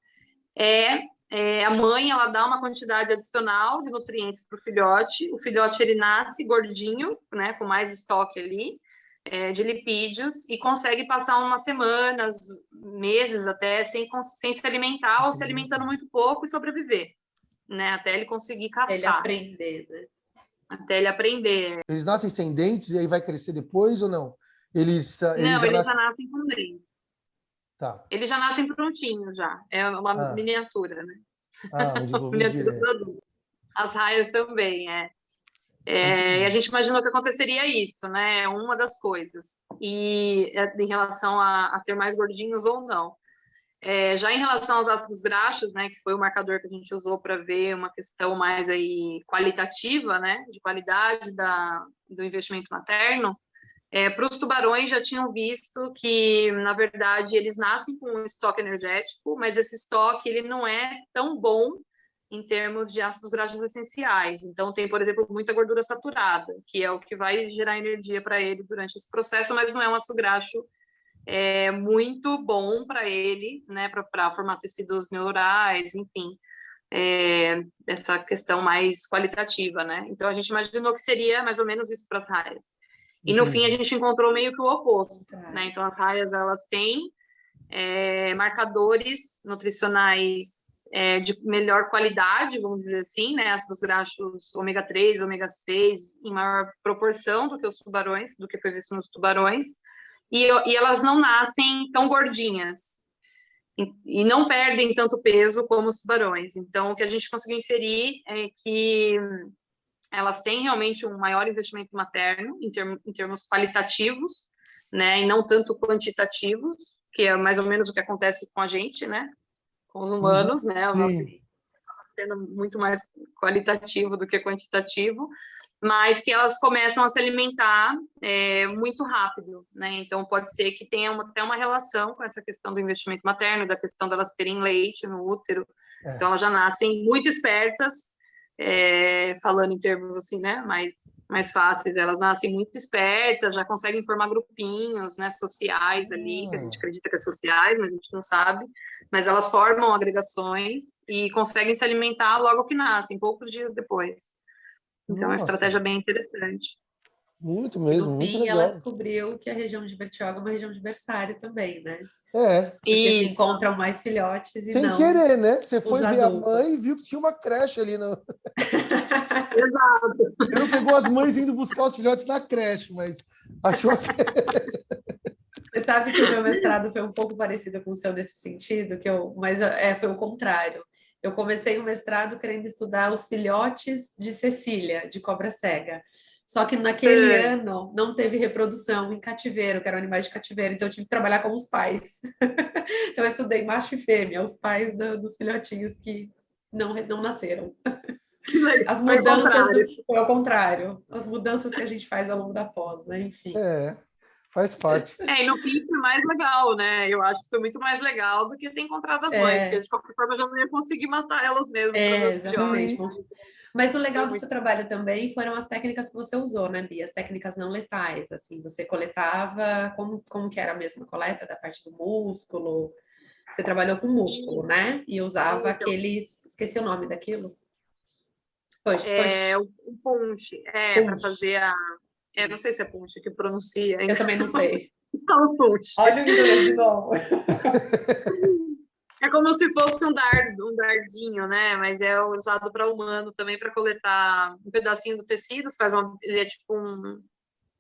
C: a mãe, ela dá uma quantidade adicional de nutrientes para o filhote ele nasce gordinho, né? Com mais estoque ali, de lipídios e consegue passar umas semanas, meses até, sem se alimentar ou se alimentando muito pouco e sobreviver, né? Até ele conseguir
B: Ele
C: caçar.
B: aprender, né?
C: Até ele aprender.
A: Eles nascem sem dentes e aí vai crescer depois ou não? Eles
C: Não,
A: já
C: eles já
A: nascem...
C: nascem com dentes.
A: Tá.
C: Eles já nascem prontinhos já. É uma miniatura, né?
A: Um desenvolvimento
C: Miniatura
A: direto.
C: do adulto. As raias também, e a gente imaginou que aconteceria isso, né? É uma das coisas. E em relação a ser mais gordinhos ou não. Já em relação aos ácidos graxos, né, que foi o marcador que a gente usou para ver uma questão mais aí qualitativa, né, de qualidade do investimento materno, para os tubarões já tinham visto que, na verdade, eles nascem com um estoque energético, mas esse estoque ele não é tão bom em termos de ácidos graxos essenciais. Então, tem, por exemplo, muita gordura saturada, que é o que vai gerar energia para ele durante esse processo, mas não é um ácido graxo muito bom para ele, né, para formar tecidos neurais, enfim, essa questão mais qualitativa, né? Então, a gente imaginou que seria mais ou menos isso para as raias. E, no fim, a gente encontrou meio que o oposto, né? Então, as raias, elas têm marcadores nutricionais de melhor qualidade, vamos dizer assim, né? Ácidos graxos ômega 3, ômega 6, em maior proporção do que os tubarões, do que foi visto nos tubarões, e elas não nascem tão gordinhas, e não perdem tanto peso como os tubarões. Então, o que a gente conseguiu inferir é que elas têm realmente um maior investimento materno, em termos qualitativos, né, e não tanto quantitativos, que é mais ou menos o que acontece com a gente, né, com os humanos, né, o nosso sendo muito mais qualitativo do que quantitativo, mas que elas começam a se alimentar muito rápido, né? Então, pode ser que tenha até uma relação com essa questão do investimento materno, da questão delas terem leite no útero. Então, elas já nascem muito espertas, falando em termos assim, né? Mais fáceis. Elas nascem muito espertas, já conseguem formar grupinhos, né? Sociais ali, que a gente acredita que é sociais, mas a gente não sabe. Mas elas formam agregações e conseguem se alimentar logo que nascem, poucos dias depois. Então, é uma estratégia bem interessante.
A: Muito mesmo,
B: no
A: muito
B: fim,
A: legal.
B: ela descobriu que a região de Bertioga é uma região de berçário também, né? Porque se encontram mais filhotes e
A: sem
B: não
A: querer, né? Você foi ver
B: adultos.
A: a mãe e viu que tinha uma creche ali.
C: Exato.
A: Você não pegou as mães indo buscar os filhotes na creche, mas achou que...
B: Você sabe que o meu mestrado foi um pouco parecido com o seu nesse sentido, mas foi o contrário. Eu comecei o mestrado querendo estudar os filhotes de Cecília, de cobra cega. Só que naquele ano não teve reprodução em cativeiro, que eram animais de cativeiro, então eu tive que trabalhar com os pais. Então eu estudei macho e fêmea, os pais dos filhotinhos que não nasceram. As mudanças foi ao contrário. As mudanças que a gente faz ao longo da pós, né? Enfim.
A: Faz parte.
C: E no fim foi mais legal, né? Eu acho que foi muito mais legal do que ter encontrado as mães, porque de qualquer forma eu já não ia conseguir matar elas mesmo.
B: Exatamente. Mas o legal do seu trabalho também foram as técnicas que você usou, né, Bia? As técnicas não letais, assim, você coletava, como que era a mesma coleta da parte do músculo? Você trabalhou com músculo, né? E usava aqueles, esqueci o nome daquilo.
C: O punch, para fazer não sei se é punch que pronuncia.
B: Eu também não sei.
C: Não, punch.
B: Olha o inglês de novo.
C: É como se fosse um dardinho, né? Mas é usado para humano também para coletar um pedacinho do tecido. Ele é tipo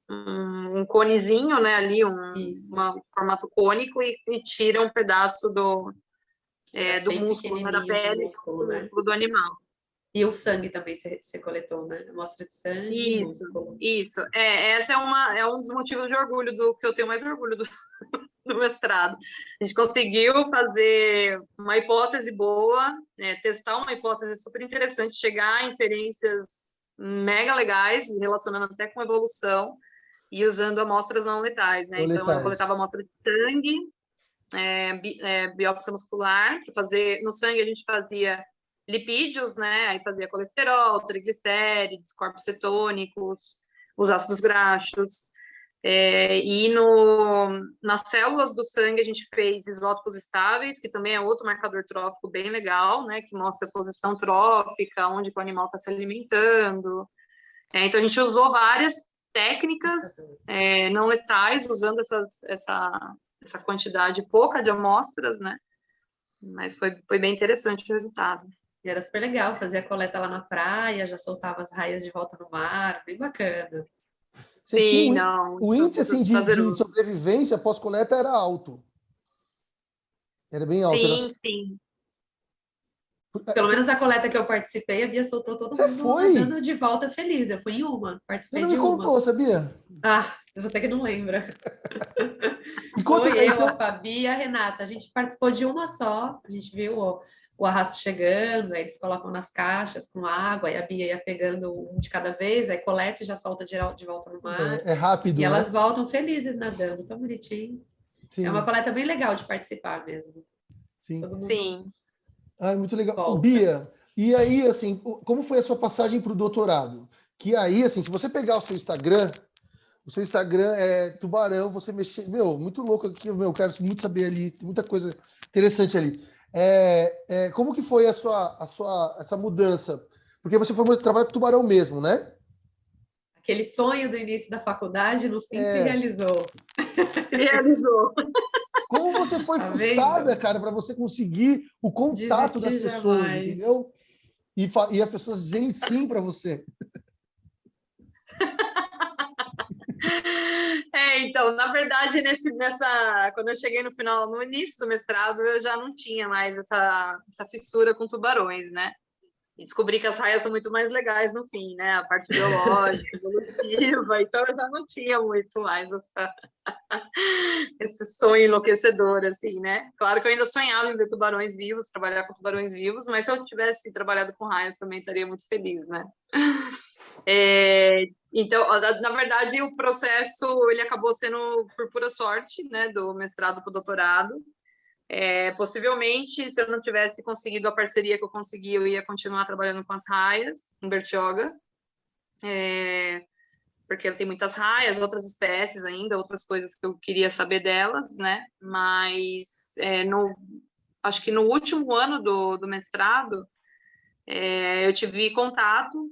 C: um conezinho, né? Ali, um formato cônico e tira um pedaço do músculo, né, da pele, do músculo do animal.
B: E o sangue também você coletou, né? Amostra de sangue, músculo.
C: Isso. Essa é um dos motivos de orgulho que eu tenho mais orgulho do mestrado. A gente conseguiu fazer uma hipótese boa, testar uma hipótese super interessante, chegar a inferências mega legais, relacionando até com evolução e usando amostras não letais, né? Então, eu coletava amostra de sangue, biópsia muscular, para fazer... No sangue, a gente fazia lipídios, né? Aí fazia colesterol, triglicérides, corpos cetônicos, os ácidos graxos. E nas células do sangue a gente fez isótopos estáveis, que também é outro marcador trófico bem legal, né? Que mostra a posição trófica, onde o animal está se alimentando. Então a gente usou várias técnicas não letais, usando essa quantidade pouca de amostras, né? Mas foi bem interessante o resultado.
B: E era super legal, fazia a coleta lá na praia, já soltava as raias de volta no mar, bem bacana.
A: Você
C: Sim,
A: tinha
C: não.
A: o índice assim, de
C: prazeroso.
A: sobrevivência pós-coleta era alto. Era bem alto.
C: Sim.
B: Pelo menos a coleta que eu participei, a Bia soltou todo
A: Você
B: mundo
A: foi?
B: nadando de volta feliz. Eu fui em uma,
A: Você
B: participei
A: não
B: de
A: me
B: uma.
A: contou, sabia?
B: Ah, se você que não lembra.
A: E conta,
B: Foi eu, a
A: então,
B: Fabi e a Renata. A gente participou de uma só. A gente viu o arrasto chegando, aí eles colocam nas caixas com água, e a Bia ia pegando um de cada vez, aí coleta e já solta de volta no mar.
A: é rápido,
B: E
A: né?
B: elas voltam felizes nadando, tão bonitinho. É uma
A: Sim,
B: coleta bem legal de participar mesmo.
A: sim.
B: Todo mundo
C: Sim.
A: Ah, muito legal. Ô,
B: volta.
A: Bia, e aí, assim, como foi a sua passagem para o doutorado? Que aí, assim, se você pegar o seu Instagram é tubarão, você mexer. Meu, muito louco aqui, meu, eu quero muito saber ali, tem muita coisa interessante ali. Como que foi essa mudança? Porque você foi trabalhar com tubarão mesmo, né?
B: Aquele sonho do início da faculdade, no fim, se
A: É,
B: realizou.
C: Realizou.
A: como você foi
B: Tá
A: fuçada,
B: vendo?
A: cara, para você conseguir o contato das
B: Desistir
A: pessoas,
B: jamais.
A: entendeu? E as pessoas dizerem sim para você.
C: Então, na verdade, quando eu cheguei no início do mestrado, eu já não tinha mais essa fissura com tubarões, né? E descobri que as raias são muito mais legais no fim, né? A parte biológica, evolutiva, então eu já não tinha muito mais esse sonho enlouquecedor, assim, né? Claro que eu ainda sonhava em ver tubarões vivos, trabalhar com tubarões vivos, mas se eu tivesse trabalhado com raias também estaria muito feliz, né? Então, na verdade, o processo ele acabou sendo por pura sorte, né? Do mestrado para o doutorado. Possivelmente, se eu não tivesse conseguido a parceria que eu consegui, eu ia continuar trabalhando com as raias em Bertioga, porque tem muitas raias, outras espécies ainda, outras coisas que eu queria saber delas, né? Mas acho que no último ano do mestrado, eu tive contato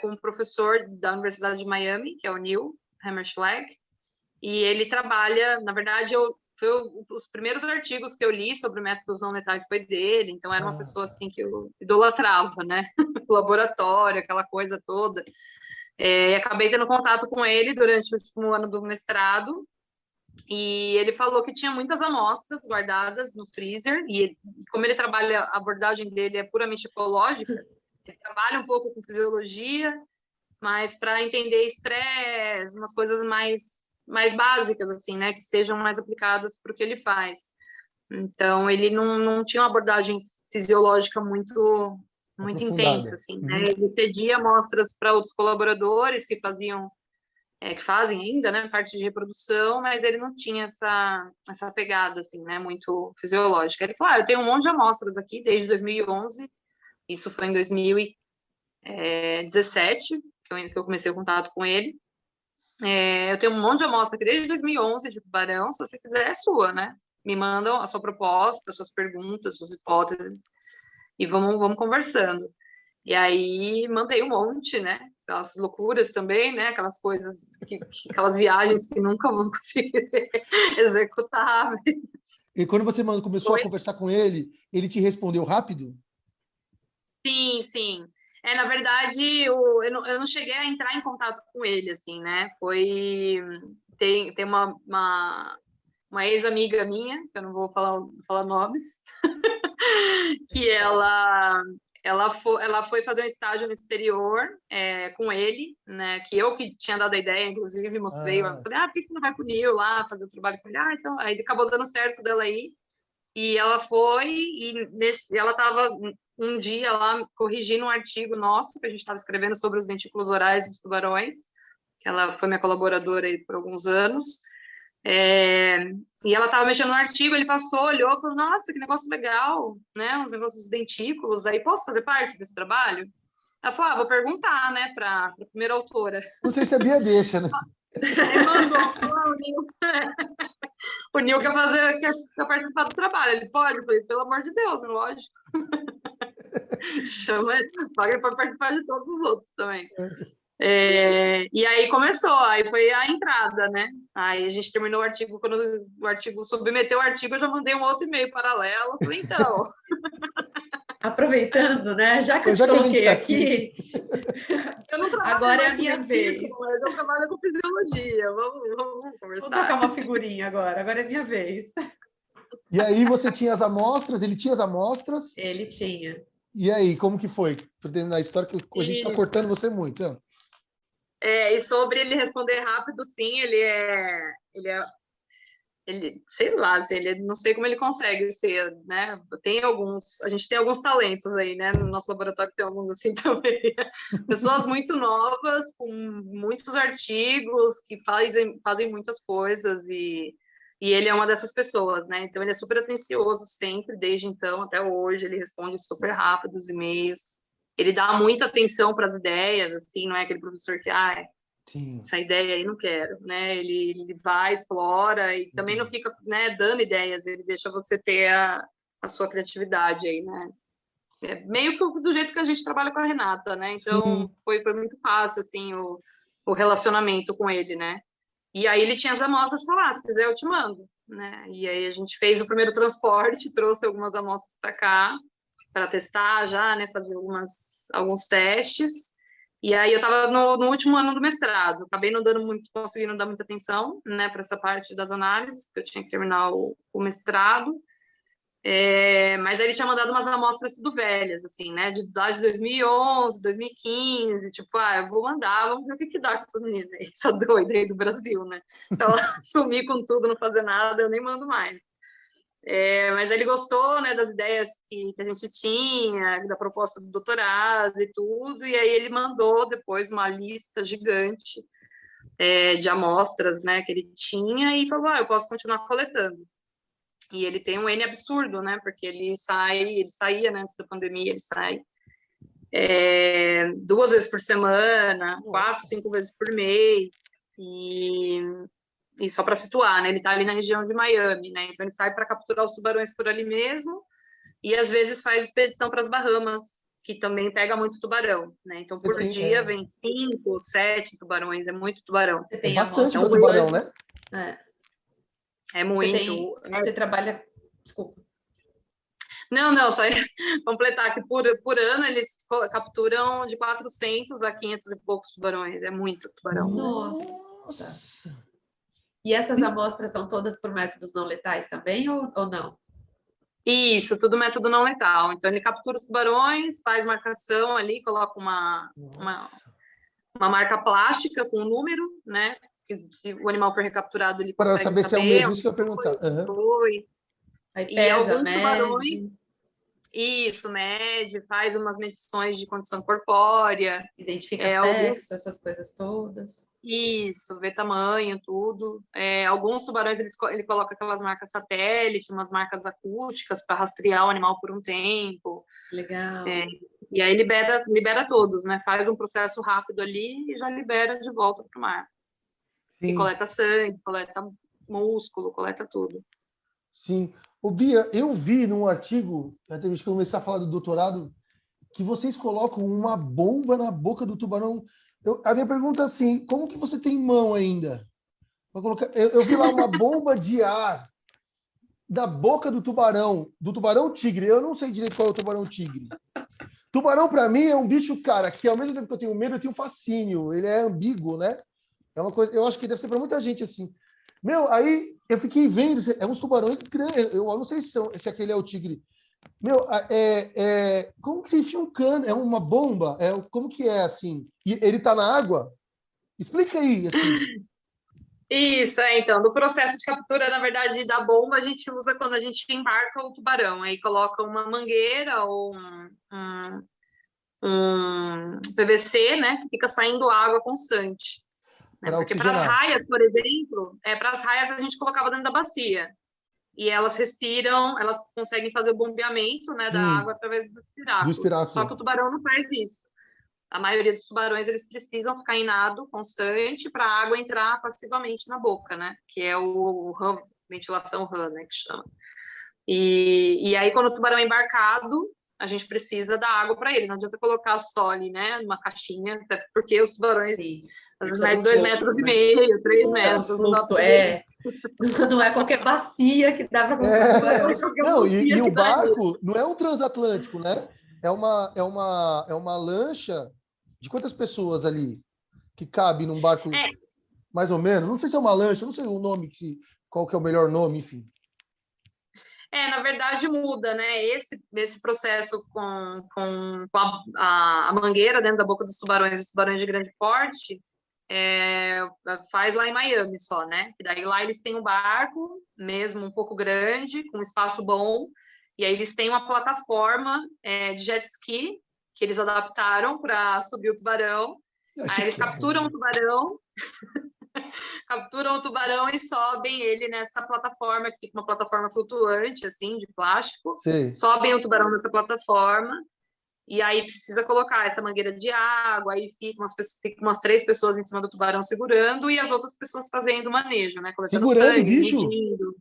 C: com um professor da Universidade de Miami, que é o Neil Hammerschlag, e ele trabalha, na verdade, os primeiros artigos que eu li sobre métodos não letais foi dele, então era uma pessoa assim que eu idolatrava, né? O laboratório, aquela coisa toda. E acabei tendo contato com ele durante o último ano do mestrado, e ele falou que tinha muitas amostras guardadas no freezer, e como ele trabalha, a abordagem dele é puramente ecológica, ele trabalha um pouco com fisiologia, mas para entender estresse, umas coisas mais básicas, assim, né, que sejam mais aplicadas para o que ele faz. Então, ele não tinha uma abordagem fisiológica muito intensa,
A: Aprofundada.
C: assim, né?
A: Uhum.
C: Ele cedia amostras para outros colaboradores que fazem ainda, né, parte de reprodução, mas ele não tinha essa pegada, assim, né, muito fisiológica. Ele falou, eu tenho um monte de amostras aqui desde 2011, isso foi em 2017, que eu comecei o contato com ele. Eu tenho um monte de amostra aqui desde 2011 de tubarão, se você quiser é sua, né? Me mandam a sua proposta, as suas perguntas, suas hipóteses, e vamos conversando. E aí mandei um monte, né? Aquelas loucuras também, né? Aquelas coisas, aquelas viagens que nunca vão conseguir ser executáveis.
A: E quando você começou a conversar com ele te respondeu rápido?
C: Sim, sim. Na verdade, eu não cheguei a entrar em contato com ele, assim, né? Tem uma ex-amiga minha, que eu não vou falar nomes, que ela foi fazer um estágio no exterior com ele, né? Que tinha dado a ideia, inclusive, mostrei, eu falei, por que você não vai com o Neil lá fazer o trabalho com ele? Então, aí acabou dando certo dela aí. E ela foi, ela estava um dia lá corrigindo um artigo nosso, que a gente estava escrevendo sobre os dentículos orais dos tubarões, que ela foi minha colaboradora aí por alguns anos. E ela estava mexendo no artigo, ele passou, olhou, falou, nossa, que negócio legal, né? Uns negócios dos dentículos, aí posso fazer parte desse trabalho? Ela falou, vou perguntar, né, para a primeira autora.
A: Não sei se a Bia deixa, né?
C: Aí mandou, o Nil quer participar do trabalho. Ele pode? Eu falei, pelo amor de Deus, lógico. Chama ele, paga para participar de todos os outros também. E aí começou, aí foi a entrada, né? Aí a gente terminou o artigo, quando o artigo submeteu o artigo, eu já mandei um outro e-mail paralelo, falei, então...
B: Aproveitando, né? Já que eu
A: Mas
B: te
A: já que a gente
B: coloquei
A: está
B: aqui,
C: eu não trabalho
B: agora é
C: mais
B: a
C: com
B: minha vez.
C: medicina, mas eu trabalho com fisiologia, vamos
B: Vamos
C: conversar.
B: trocar uma figurinha agora é minha vez.
A: E aí você tinha as amostras, ele tinha as amostras,
B: Ele tinha.
A: e aí, como que foi? Para terminar a história, que a gente está
C: E,
A: cortando você muito. Então.
C: e sobre ele responder rápido, sim, ele, sei lá, assim, ele, não sei como ele consegue ser, né? A gente tem alguns talentos aí, né? No nosso laboratório tem alguns assim também. Pessoas muito novas, com muitos artigos, que fazem muitas coisas, e ele é uma dessas pessoas, né? Então ele é super atencioso sempre, desde então até hoje, ele responde super rápido os e-mails. Ele dá muita atenção para as ideias, assim, não é aquele professor que,
A: Sim.
C: essa ideia aí não quero, né? Ele vai, explora e também não fica, né, dando ideias, ele deixa você ter a sua criatividade aí, né? É meio que do jeito que a gente trabalha com a Renata, né? Então foi muito fácil, assim, o relacionamento com ele, né? E aí ele tinha as amostras e falou, se quiser eu te mando, né? E aí a gente fez o primeiro transporte, trouxe algumas amostras para cá, para testar já, né? Fazer alguns testes. E aí eu estava no último ano do mestrado, acabei não dando muito, conseguindo dar muita atenção, né, para essa parte das análises, porque eu tinha que terminar o mestrado. Mas aí ele tinha mandado umas amostras tudo velhas, assim, né, de 2011, 2015, tipo, eu vou mandar, vamos ver o que dá com essa menina aí, essa doida aí do Brasil, né? Se ela sumir com tudo, não fazer nada, eu nem mando mais. Mas ele gostou, né, das ideias que a gente tinha, da proposta do doutorado e tudo, e aí ele mandou depois uma lista gigante de amostras, né, que ele tinha, e falou, eu posso continuar coletando. E ele tem um N absurdo, né, porque ele saía, né, antes da pandemia, ele sai 2 vezes por semana, 4, 5 vezes por mês, e só para situar, né? Ele está ali na região de Miami, né? Então ele sai para capturar os tubarões por ali mesmo e às vezes faz expedição para as Bahamas, que também pega muito tubarão, né? Então por dia vem 5, 7 tubarões, é muito tubarão.
B: Você tem
A: bastante para tubarão, né?
C: É muito.
B: Você trabalha... Desculpa.
C: Não, só ia completar que por ano eles capturam de 400 a 500 e poucos tubarões, é muito tubarão.
B: Nossa! E essas amostras são todas por métodos não letais também, ou não?
C: Isso, tudo método não letal. Então, ele captura os tubarões, faz marcação ali, coloca uma marca plástica com o número, né? Que se o animal for recapturado, ele consegue
A: saber se é o mesmo, isso que eu ia perguntar.
B: Aí pesa, mede.
C: Tubarões, isso, mede, faz umas medições de condição corpórea.
B: Identifica sexo, essas coisas todas.
C: Isso, vê tamanho, tudo. Alguns tubarões, ele coloca aquelas marcas satélite, umas marcas acústicas para rastrear o animal por um tempo.
B: Legal.
C: E aí libera todos, né? Faz um processo rápido ali e já libera de volta para o mar. Sim. E coleta sangue, coleta músculo, coleta tudo.
A: Sim. Ô, Bia, eu vi num artigo, até que eu começar a falar do doutorado, que vocês colocam uma bomba na boca do tubarão. A minha pergunta é assim, como que você tem mão ainda? Eu vi lá uma bomba de ar da boca do tubarão tigre. Eu não sei direito qual é o tubarão tigre. Tubarão, para mim, é um bicho, cara, que ao mesmo tempo que eu tenho medo, eu tenho fascínio. Ele é ambíguo, né? É uma coisa, eu acho que deve ser para muita gente assim. Meu, aí eu fiquei vendo, é uns tubarões grandes, eu não sei se aquele é o tigre. Meu, como que você enfia um cano? É uma bomba? Como que é assim? E ele tá na água? Explica aí, assim.
C: Isso, então, do processo de captura, na verdade, da bomba, a gente usa quando a gente embarca o tubarão, aí coloca uma mangueira ou um PVC, né, que fica saindo água constante. Né? Porque para as raias, por exemplo, para as raias a gente colocava dentro da bacia. E elas respiram, elas conseguem fazer o bombeamento, né, da água através dos espiráculos. Só que o tubarão não faz isso. A maioria dos tubarões, eles precisam ficar em nado constante para a água entrar passivamente na boca, né? Que é o ventilação RAM, né, que chama. E aí, quando o tubarão é embarcado, a gente precisa dar água para ele. Não adianta colocar só ali, né, numa caixinha, até porque os tubarões,
B: Sim.
C: às vezes, medem 2,5 metros, 3 metros.
B: Fluxo, não é qualquer bacia que dá para colocar tubarão.
A: Não, e o barco não é um transatlântico, né? É uma lancha de quantas pessoas ali que cabe num barco, mais ou menos? Não sei se é uma lancha, não sei o nome, qual que é o melhor nome, enfim.
C: Na verdade, muda, né? Esse processo com a mangueira dentro da boca dos tubarões de grande porte, faz lá em Miami só, né? Que daí lá eles têm um barco, mesmo um pouco grande, com espaço bom, e aí eles têm uma plataforma de jet ski que eles adaptaram para subir o tubarão. Aí eles capturam o tubarão e sobem ele nessa plataforma, que fica uma plataforma flutuante, assim, de plástico.
A: Sim.
C: Sobem o tubarão nessa plataforma, e aí precisa colocar essa mangueira de água, aí fica umas 3 pessoas em cima do tubarão segurando, e as outras pessoas fazendo manejo, né? Coletando
A: segurando
C: sangue,
A: o bicho?
C: medindo.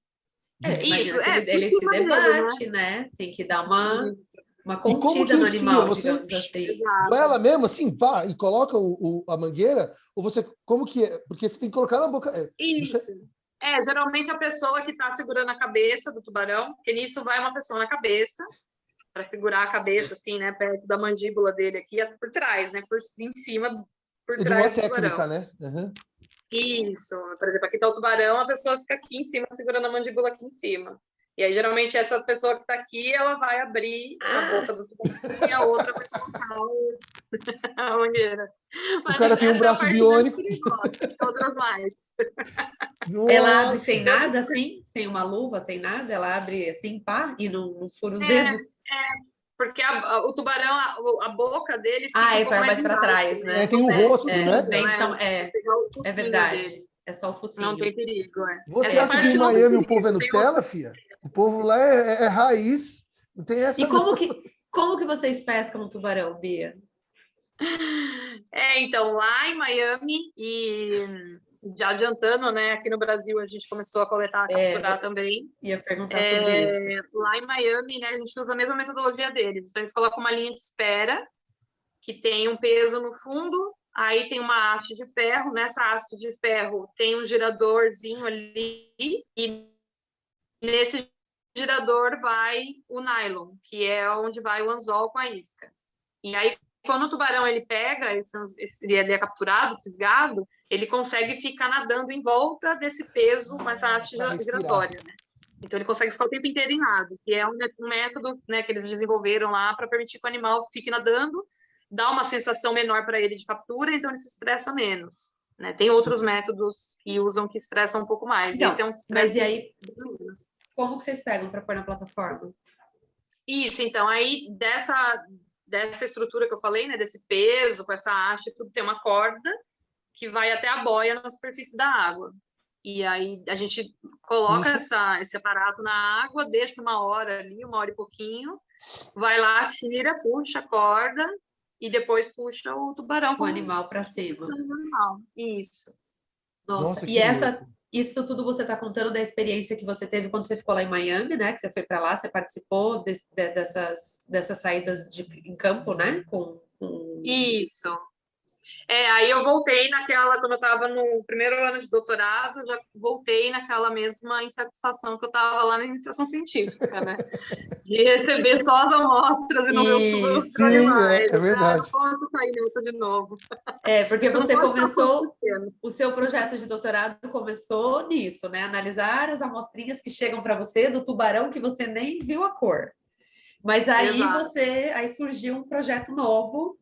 B: Isso, ele se debate, né? Tem que dar uma contida no animal, digamos assim.
A: Ela mesmo, assim, pá, e coloca a mangueira, ou você, como que é? Porque você tem que colocar na boca.
C: Isso. Geralmente a pessoa que está segurando a cabeça do tubarão, porque nisso vai uma pessoa na cabeça, para segurar a cabeça, assim, né, perto da mandíbula dele aqui, por trás, né, em cima, por trás do tubarão.
A: Técnica, né? Uhum.
C: Isso. Por exemplo, aqui está o tubarão, a pessoa fica aqui em cima, segurando a mandíbula aqui em cima. E aí, geralmente, essa pessoa que está aqui, ela vai abrir a boca do tubarão e a outra vai colocar a mangueira.
A: O cara tem um braço biônico.
C: Outras mais.
B: Ela abre sem nada, assim? Sem uma luva, sem nada? Ela abre assim, pá, e não fura os dedos?
C: Porque o tubarão, a boca dele fica
B: ele vai mais para trás, né?
A: Tem o rosto, né?
B: Os dentes são... É verdade. Dele. É só o focinho.
C: Não tem perigo,
A: Você acha que em Miami o povo é Nutella, filha? O povo lá é raiz. Não tem essa.
B: E como que vocês pescam um tubarão, Bia?
C: Então, lá em Miami, e já adiantando, né? Aqui no Brasil a gente começou a coletar, capturar também.
B: Ia perguntar sobre isso.
C: Lá em Miami, né, a gente usa a mesma metodologia deles. Então, eles colocam uma linha de espera, que tem um peso no fundo, aí tem uma haste de ferro, nessa haste de ferro tem um giradorzinho ali, e nesse girador vai o nylon, que é onde vai o anzol com a isca. E aí, quando o tubarão ele pega, ele é capturado, fisgado, ele consegue ficar nadando em volta desse peso com essa haste giratória, né? Então, ele consegue ficar o tempo inteiro em nado, que é um método, né, que eles desenvolveram lá para permitir que o animal fique nadando, dá uma sensação menor para ele de captura, então ele se estressa menos. Né? Tem outros métodos que usam que estressam um pouco mais.
B: Então,
C: esse é um
B: mas e aí, como que vocês pegam para pôr na plataforma?
C: Isso, então, aí dessa estrutura que eu falei, né, desse peso, com essa haste, tudo tem uma corda que vai até a boia na superfície da água. E aí a gente coloca esse aparato na água, deixa 1 hora ali, 1 hora e pouquinho, vai lá, tira, puxa a corda e depois puxa o tubarão.
B: O animal para cima.
C: Isso.
B: Nossa, e isso tudo você está contando da experiência que você teve quando você ficou lá em Miami, né? Que você foi para lá, você participou dessas saídas em campo, né?
C: Isso. Aí eu voltei quando eu estava no primeiro ano de doutorado, já voltei naquela mesma insatisfação que eu estava lá na iniciação científica, né? De receber só as amostras e não ver os animais.
A: É verdade.
C: Eu não posso sair nessa de novo.
B: Porque você começou, o seu projeto de doutorado começou nisso, né? Analisar as amostrinhas que chegam para você do tubarão que você nem viu a cor. Mas aí aí surgiu um projeto novo,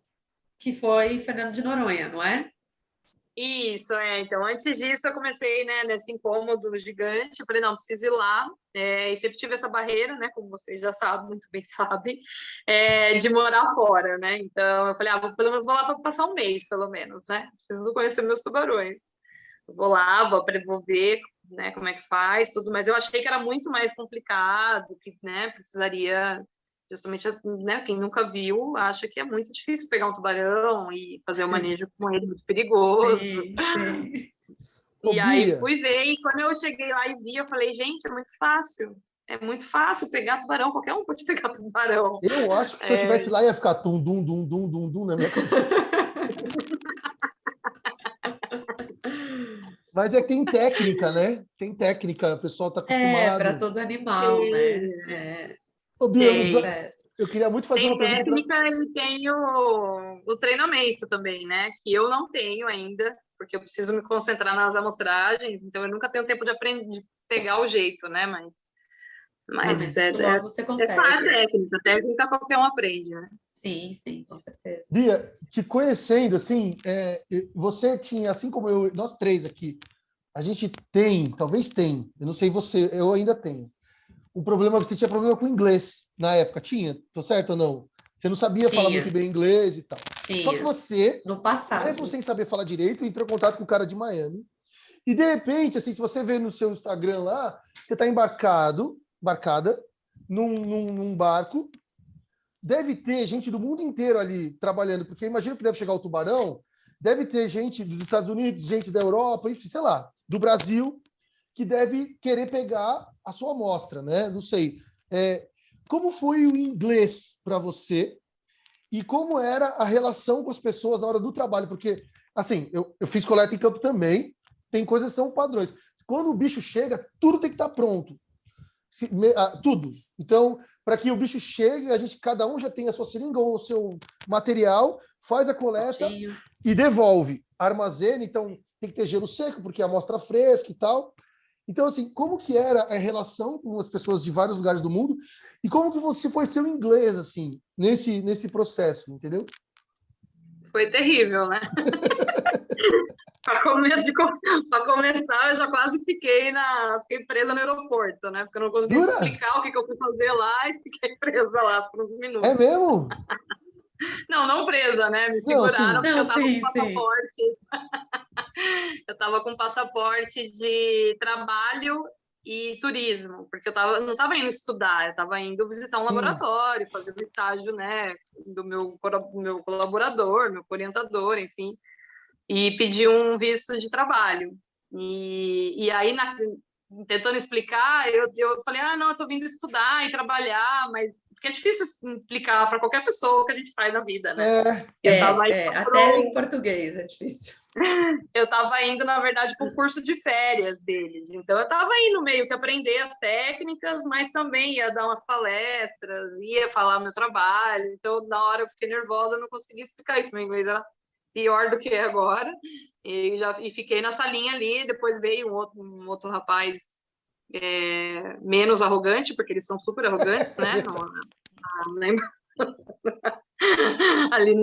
B: que foi Fernando de Noronha, não é?
C: Isso, então, antes disso eu comecei, né, nesse incômodo gigante, eu falei, não, preciso ir lá, e sempre tive essa barreira, né, como vocês já sabem, muito bem sabem, de morar fora, né, então eu falei, vou lá para passar 1 mês, pelo menos, né, preciso conhecer meus tubarões, eu vou lá, vou ver, né, como é que faz, tudo, mas eu achei que era muito mais complicado, que, né, precisaria... Justamente, né, quem nunca viu acha que é muito difícil pegar um tubarão e fazer o manejo com ele, muito perigoso.
B: Sim.
C: E aí fui ver, e quando eu cheguei lá e vi, eu falei, gente, é muito fácil. É muito fácil pegar tubarão, qualquer um pode pegar tubarão.
A: Eu acho que se eu estivesse lá, ia ficar tum, dum, dum, dum, dum, dum na minha cabeça. Mas é que tem técnica, né? Tem técnica, o pessoal está
B: Para
A: acostumado.
B: todo animal, né?
A: Ô, Bia,
C: Tem.
A: eu queria muito fazer
C: Tem
A: uma pergunta para...
C: técnica e tem o treinamento também, né? Que eu não tenho ainda, porque eu preciso me concentrar nas amostragens, então eu nunca tenho tempo de aprender, de pegar o jeito, né? Mas
B: isso logo você consegue.
C: técnica qualquer um aprende, né?
B: Sim, com certeza.
A: Bia, te conhecendo, assim, você tinha, assim como eu, nós três aqui, a gente tem, talvez tem, eu não sei você, eu ainda tenho. O problema, você tinha problema com inglês na época, tinha? Tô certo ou não? Você não sabia falar muito bem inglês e tal. Só que você,
B: no passado,
A: mesmo sem saber falar direito, entrou em contato com o cara de Miami. E de repente, assim, se você vê no seu Instagram lá, você está embarcada num barco. Deve ter gente do mundo inteiro ali trabalhando, porque imagina que deve chegar o tubarão, deve ter gente dos Estados Unidos, gente da Europa, enfim, sei lá, do Brasil, que deve querer pegar a sua amostra, né? Não sei. Como foi o inglês para você e como era a relação com as pessoas na hora do trabalho? Porque, assim, eu fiz coleta em campo também, tem coisas que são padrões. Quando o bicho chega, tudo tem que estar pronto. Tudo. Então, para que o bicho chegue, cada um já tem a sua seringa ou o seu material, faz a coleta e devolve. Armazena, então tem que ter gelo seco, porque é amostra fresca e tal. Então, assim, como que era a relação com as pessoas de vários lugares do mundo e como que você foi seu inglês, assim, nesse processo, entendeu?
C: Foi terrível, né? Para começar, eu já quase fiquei presa no aeroporto, né? Porque eu não conseguia explicar o que eu fui fazer lá e fiquei presa lá por uns minutos.
A: É mesmo?
C: Não presa, né? Me seguraram porque eu tava com passaporte. Eu tava com passaporte de trabalho e turismo, porque eu não estava indo estudar, eu estava indo visitar um laboratório, fazer um estágio, né, do meu colaborador, meu orientador, enfim, e pedi um visto de trabalho. E aí, tentando explicar, eu falei, não, eu estou vindo estudar e trabalhar, mas porque é difícil explicar para qualquer pessoa o que a gente faz na vida, né?
B: Até em português é difícil.
C: Eu estava indo, na verdade, para um curso de férias deles. Então, eu estava indo meio que aprender as técnicas, mas também ia dar umas palestras, ia falar meu trabalho. Então, na hora eu fiquei nervosa, eu não conseguia explicar isso. Meu inglês era pior do que é agora. E fiquei na salinha ali. Depois veio um outro rapaz menos arrogante, porque eles são super arrogantes, né? Não lembro. Ali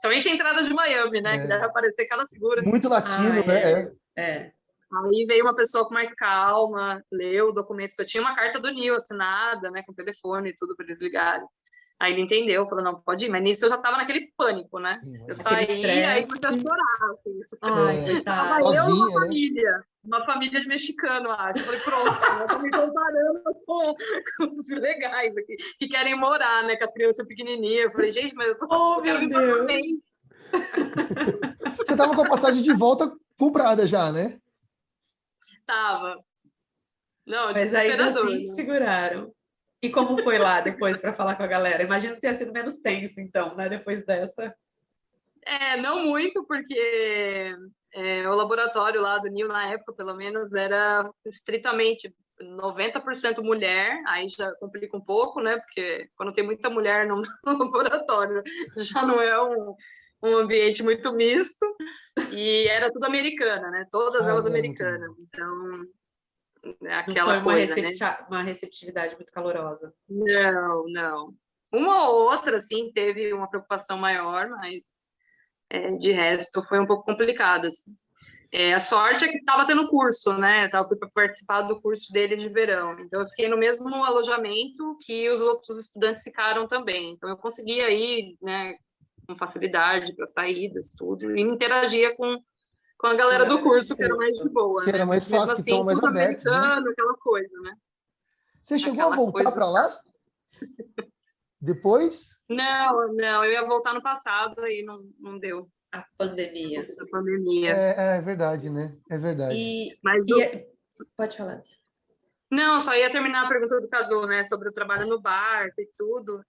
C: somente a entrada de Miami, né? Que deve aparecer cada figura.
A: Muito latino, né?
C: Aí veio uma pessoa com mais calma, leu o documento que eu tinha, uma carta do Nil assinada, né? Com telefone e tudo para eles ligarem. Aí ele entendeu, falou, não, pode ir. Mas nisso eu já estava naquele pânico, né? Eu saí, aí comecei a chorar, assim. Tava eu e uma família. Uma família de mexicano, acho. Eu falei, pronto, eu tô me comparando com os legais aqui, que querem morar, né, com as crianças pequenininhas. Eu falei, gente, mas eu quero vir para um mês.
A: Você tava com a passagem de volta comprada já, né?
C: Tava. Não,
B: mas ainda assim seguraram. E como foi lá depois para falar com a galera? Imagino que tenha sido menos tenso, então, né, depois dessa.
C: Não muito, porque o laboratório lá do Nil, na época, pelo menos, era estritamente 90% mulher, aí já complica um pouco, né? Porque quando tem muita mulher no laboratório, já não é um ambiente muito misto, e era tudo americana, né? Todas elas americanas. Então, aquela coisa, né?
B: Uma receptividade muito calorosa.
C: Não. Uma ou outra, assim, teve uma preocupação maior, mas de resto foi um pouco complicado, assim. A sorte é que estava tendo curso, né? Eu fui para participar do curso dele de verão. Então, eu fiquei no mesmo alojamento que os outros estudantes ficaram também. Então, eu conseguia ir, né, com facilidade para saídas, tudo, e interagia com a galera do curso, que era mais de boa.
A: Que era mais fácil,
C: assim,
A: que estava mais aberto,
C: né? Aquela coisa, né?
A: Você chegou a voltar para lá? Depois?
C: Não, eu ia voltar no passado e não deu.
B: A pandemia.
C: A pandemia.
A: É verdade, né? É verdade.
C: Mas
B: pode falar.
C: Não, só ia terminar a pergunta do Cadu, né, sobre o trabalho no barco e tudo.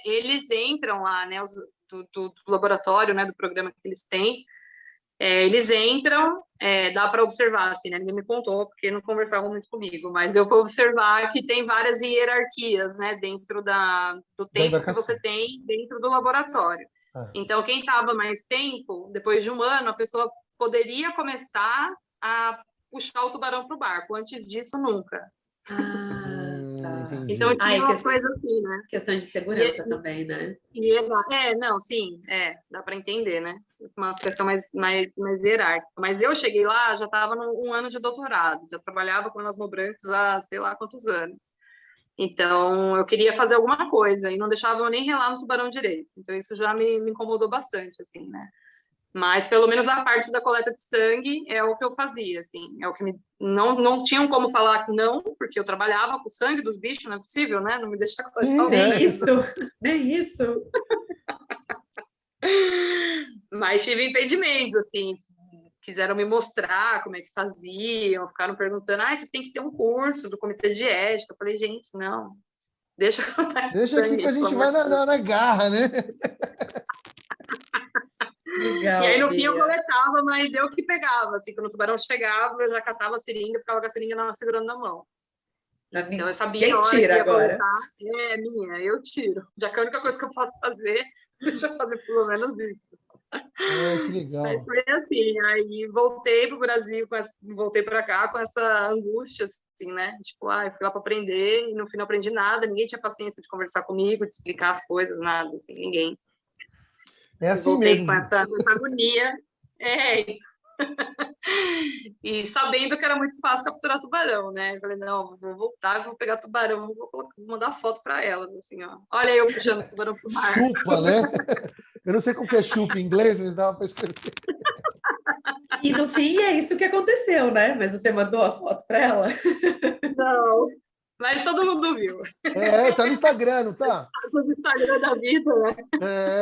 C: Eles entram lá, né, do laboratório, né, do programa que eles têm. Eles entram, dá para observar, assim, né? Ninguém me contou, porque não conversavam muito comigo, mas eu vou observar que tem várias hierarquias, né, dentro do tempo que você tem dentro do laboratório. Então, quem estava mais tempo, depois de um ano, a pessoa poderia começar a puxar o tubarão para o barco. Antes disso, nunca.
B: Tá.
C: Então, tinha umas coisas assim, né?
B: Questões de segurança também, né?
C: Não, sim, dá para entender, né? Uma questão mais hierárquica. Mas eu cheguei lá, já estava num ano de doutorado, já trabalhava com elasmobrancos há sei lá quantos anos. Então, eu queria fazer alguma coisa e não deixava eu nem relar no tubarão direito. Então, isso já me incomodou bastante, assim, né? Mas, pelo menos, a parte da coleta de sangue é o que eu fazia, assim. É o que não tinham como falar que não, porque eu trabalhava com o sangue dos bichos, não é possível, né? Não me deixar coletar.
B: Nem isso.
C: Mas tive impedimentos, assim. Quiseram me mostrar como é que faziam, ficaram perguntando, você tem que ter um curso do comitê de ética. Eu falei, gente, não. Deixa eu contar esse
A: Deixa
C: sangue,
A: aqui que a gente vai na garra, né?
B: Legal,
C: e aí, no fim, eu coletava, mas eu que pegava. Assim, quando o tubarão chegava, eu já catava a seringa, ficava com a seringa segurando na mão. Então, eu sabia a hora que ia coletar. Minha, eu tiro. Já que a única coisa que eu posso fazer, deixa eu fazer pelo menos isso.
A: Que legal.
C: Mas foi assim, aí voltei para o Brasil, voltei para cá com essa angústia, assim, né? Tipo, eu fui lá para aprender e no fim não aprendi nada, ninguém tinha paciência de conversar comigo, de explicar as coisas, nada, assim, ninguém.
A: É assim
C: voltei
A: mesmo.
C: Com essa agonia. E sabendo que era muito fácil capturar tubarão, né? Eu falei, não, vou voltar, vou pegar tubarão, vou mandar foto para elas, assim, ó. Olha eu puxando tubarão pro mar.
A: Chupa, né? Eu não sei como que é chupa em inglês, mas dava para escrever.
B: E no fim é isso que aconteceu, né? Mas você mandou a foto para ela?
C: Não, mas todo mundo viu.
A: Tá no Instagram, não tá?
C: Tá no Instagram da vida, né?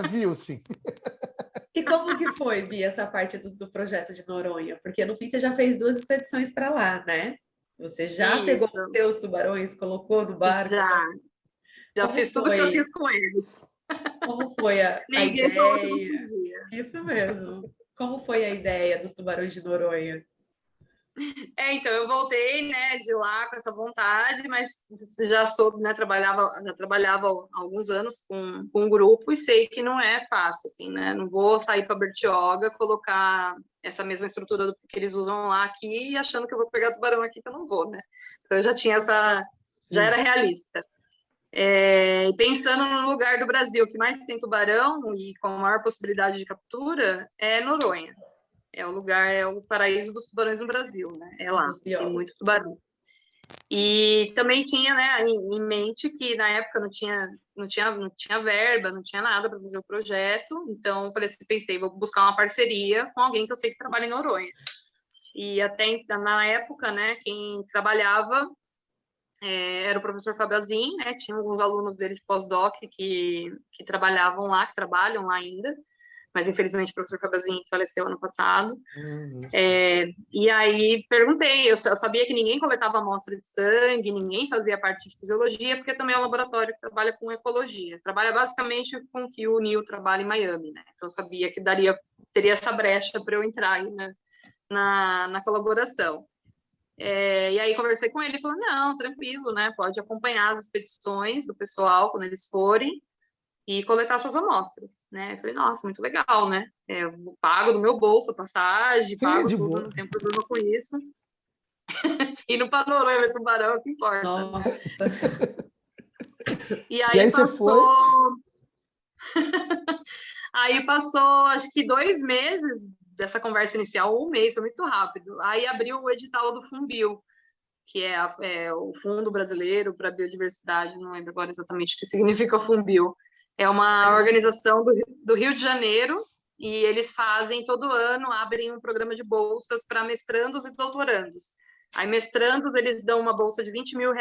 A: Viu, sim.
B: E como que foi, Bia, essa parte do projeto de Noronha? Porque no fim você já fez 2 expedições para lá, né? Você já pegou os seus tubarões, colocou no barco?
C: Já fiz tudo que eu fiz com eles.
B: Como foi a ideia? Isso mesmo. Como foi a ideia dos tubarões de Noronha?
C: Então, eu voltei, né, de lá com essa vontade, mas já soube, né, já trabalhava há alguns anos com um grupo e sei que não é fácil, assim, né, não vou sair para Bertioga, colocar essa mesma estrutura que eles usam lá aqui, achando que eu vou pegar tubarão aqui, que eu não vou, né, então eu já tinha já era realista. E pensando no lugar do Brasil que mais tem tubarão e com maior possibilidade de captura, é Noronha. É o paraíso dos tubarões no Brasil, né? É lá, tem muito tubarão. E também tinha, né, em mente que na época não tinha verba, não tinha nada para fazer o projeto, então pensei, vou buscar uma parceria com alguém que eu sei que trabalha em Noronha. E até na época, né, quem trabalhava era o professor Fabiazin, né? Tinha alguns alunos dele de pós-doc que trabalhavam lá, que trabalham lá ainda, mas infelizmente o professor Fabiazin faleceu ano passado. E aí perguntei, eu sabia que ninguém coletava amostra de sangue, ninguém fazia parte de fisiologia, porque também é um laboratório que trabalha com ecologia. Trabalha basicamente com o que o Neil trabalha em Miami, né? Então eu sabia que teria essa brecha para eu entrar aí, né, na colaboração. E aí conversei com ele e falou, não, tranquilo, né? Pode acompanhar as expedições do pessoal quando eles forem e coletar suas amostras, né? Eu falei, nossa, muito legal, né? Eu pago do meu bolso a passagem, pago tudo,
A: boa.
C: não tem problema com isso. E no Panorama é tubarão, o que importa.
B: Nossa.
A: E aí
C: passou...
A: você foi?
C: Aí passou, acho que 2 meses dessa conversa inicial, 1 mês, foi muito rápido. Aí abriu o edital do FUNBio, que é o Fundo Brasileiro para a Biodiversidade, não lembro agora exatamente o que significa o FUNBio. É uma organização do Rio de Janeiro, e eles fazem todo ano, abrem um programa de bolsas para mestrandos e doutorandos. Aí, mestrandos, eles dão uma bolsa de R$20 mil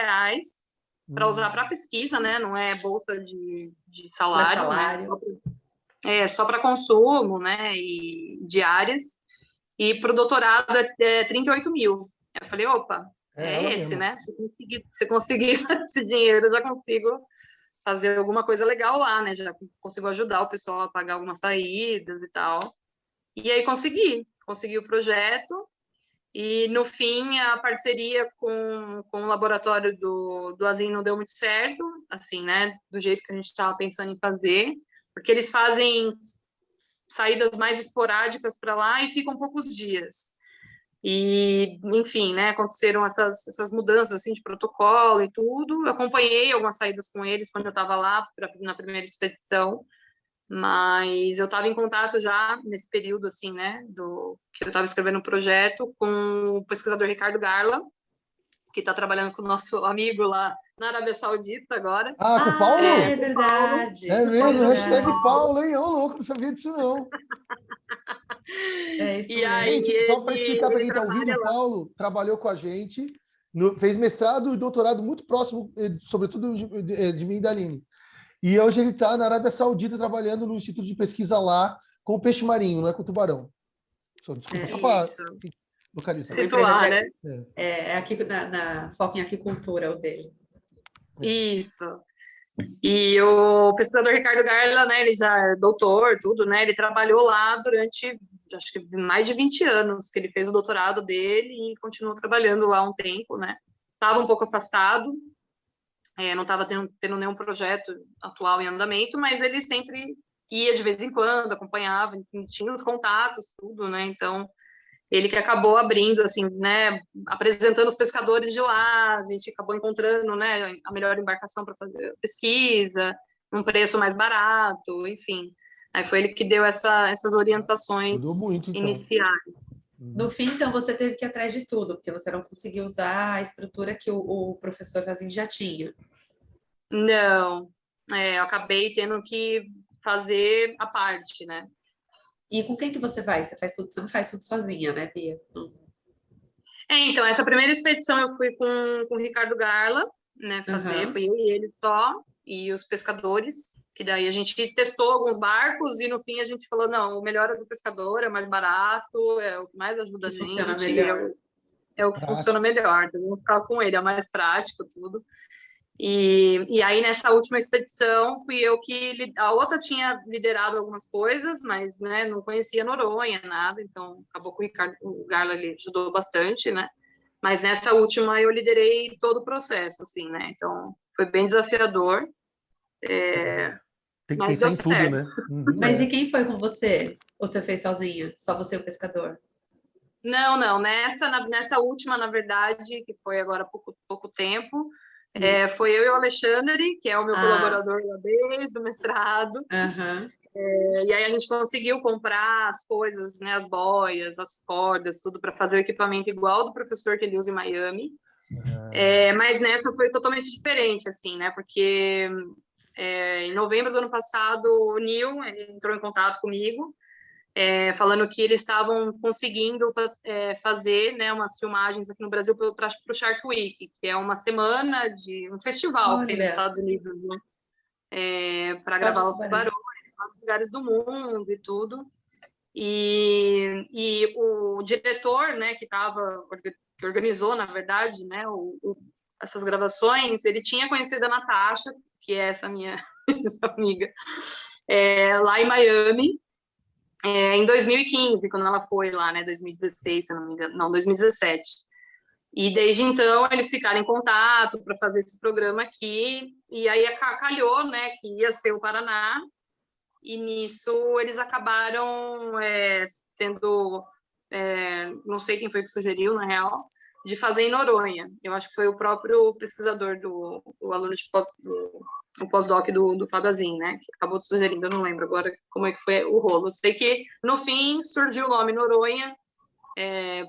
C: para usar para pesquisa, né? Não é bolsa de salário, né? Só para consumo, né? E diárias. E para o doutorado é 38 mil. Eu falei, opa,
A: Ela
C: esse,
A: mesma.
C: né? Se conseguir esse dinheiro, eu já consigo fazer alguma coisa legal lá, né? Já consigo ajudar o pessoal a pagar algumas saídas e tal. E aí consegui o projeto. E, no fim, a parceria com o laboratório do Azim não deu muito certo, assim, né? Do jeito que a gente estava pensando em fazer, porque eles fazem saídas mais esporádicas para lá e ficam poucos dias. E, enfim, né, aconteceram essas mudanças assim, de protocolo e tudo. Eu acompanhei algumas saídas com eles quando eu estava lá na primeira expedição, mas eu estava em contato já nesse período, assim, né, que eu estava escrevendo um projeto com o pesquisador Ricardo Garla, que está trabalhando com o nosso amigo lá na Arábia Saudita agora.
A: Ah, com o
B: Ah, é
A: Paulo?
C: Com o Paulo.
B: verdade.
A: É
B: É
A: mesmo, hashtag
B: verdade.
A: Paulo, hein? Ô, louco, não sabia disso, não.
B: É isso
C: E aí
B: mesmo.
A: Gente, só para explicar para
C: ele
A: quem está ouvindo,
C: trabalha
A: o
C: lá.
A: Paulo trabalhou com a gente, fez mestrado e doutorado muito próximo, sobretudo de mim e da Aline. E hoje ele está na Arábia Saudita trabalhando no Instituto de Pesquisa lá com peixe marinho, não é com tubarão. Desculpa, só para
C: Isso.
A: localizar.
B: É uma empresa de
C: Situar, né?
A: É,
B: aqui foco em aquicultura, o dele.
A: é.
C: Isso. E o pesquisador Ricardo Garla, né, ele já é doutor, tudo, né, ele trabalhou lá durante, acho que mais de 20 anos, que ele fez o doutorado dele e continuou trabalhando lá um tempo, né. Estava um pouco afastado, não estava tendo nenhum projeto atual em andamento, mas ele sempre ia de vez em quando, acompanhava, tinha os contatos, tudo, né, então ele que acabou abrindo, assim, né, apresentando os pescadores de lá, a gente acabou encontrando, né, a melhor embarcação para fazer a pesquisa, um preço mais barato, enfim. Aí foi ele que deu essas orientações
A: Ajudou muito, então.
C: iniciais.
B: No fim, então, você teve que ir atrás de tudo, porque você não conseguiu usar a estrutura que o professor Fazin já tinha.
C: Não, eu acabei tendo que fazer a parte, né.
B: E com quem que você vai? Você não faz tudo sozinha, né, Bia?
C: Então, essa primeira expedição eu fui com o Ricardo Garla, né, fazer,
B: Aham.
C: fui eu e ele só, e os pescadores, que daí a gente testou alguns barcos e no fim a gente falou, não, o melhor é do pescador, é mais barato, é o que mais ajuda
B: Que
C: a
B: funciona
C: gente,
B: melhor.
C: é o que funciona
A: Prático.
C: melhor, então vamos ficar com ele, é mais prático, tudo. E aí, nessa última expedição, fui eu que... A outra tinha liderado algumas coisas, mas, né, não conhecia Noronha, nada, então acabou que o Garla ele ajudou bastante, né? Mas nessa última eu liderei todo o processo, assim, né? Então, foi bem desafiador,
A: Tem que
C: mas
A: pensar
C: deu
A: em tudo,
C: certo.
A: né? Uhum,
B: Mas e
A: é.
B: quem foi com você? Ou você fez sozinha? Só você e o pescador?
C: Não, nessa última, na verdade, que foi agora há pouco tempo,
B: Isso.
C: foi eu e o Alexandre, que é o meu
B: Ah,
C: colaborador lá desde o mestrado.
B: aham.
C: E aí a gente conseguiu comprar as coisas, né, as boias, as cordas, tudo para fazer o equipamento igual do professor que ele usa em Miami. Mas nessa foi totalmente diferente, assim, né? Porque em novembro do ano passado o Neil ele entrou em contato comigo, falando que eles estavam conseguindo fazer, né, umas filmagens aqui no Brasil para o Shark Week, que é uma semana de um festival que tem nos
B: Olha,
C: Estados Unidos, né? Para
B: só de
C: gravar os
B: tubarão.
C: tubarões em vários lugares do mundo e tudo. E o diretor, né, que organizou, na verdade, né, essas gravações, ele tinha conhecido a Natasha, que é essa minha amiga, lá em Miami, em 2015, quando ela foi lá, né, 2016, se eu não me engano, não, 2017. E desde então eles ficaram em contato para fazer esse programa aqui, e aí calhou, né, que ia ser o Paraná, e nisso eles acabaram sendo, não sei quem foi que sugeriu, na real, de fazer em Noronha. Eu acho que foi o próprio pesquisador, o aluno de o pós-doc do Fábio Azin, né, que acabou sugerindo, eu não lembro agora como é que foi o rolo. Eu sei que, no fim, surgiu o nome Noronha,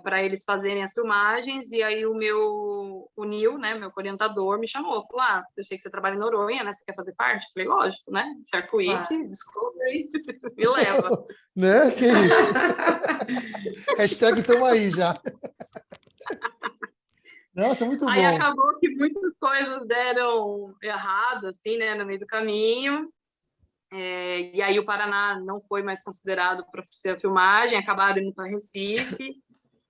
C: para eles fazerem as filmagens, e aí o Neil, né, meu orientador, me chamou, falou, eu sei que você trabalha em Noronha, né, você quer fazer parte? Eu falei, lógico, né, Shark
B: Claro.
C: Week, Discovery, me leva.
A: Né? Que isso? Hashtag estamos aí já. Nossa, muito
C: Aí
A: bom.
C: acabou que muitas coisas deram errado, assim, né, no meio do caminho, e aí o Paraná não foi mais considerado para ser a filmagem, acabaram indo para Recife,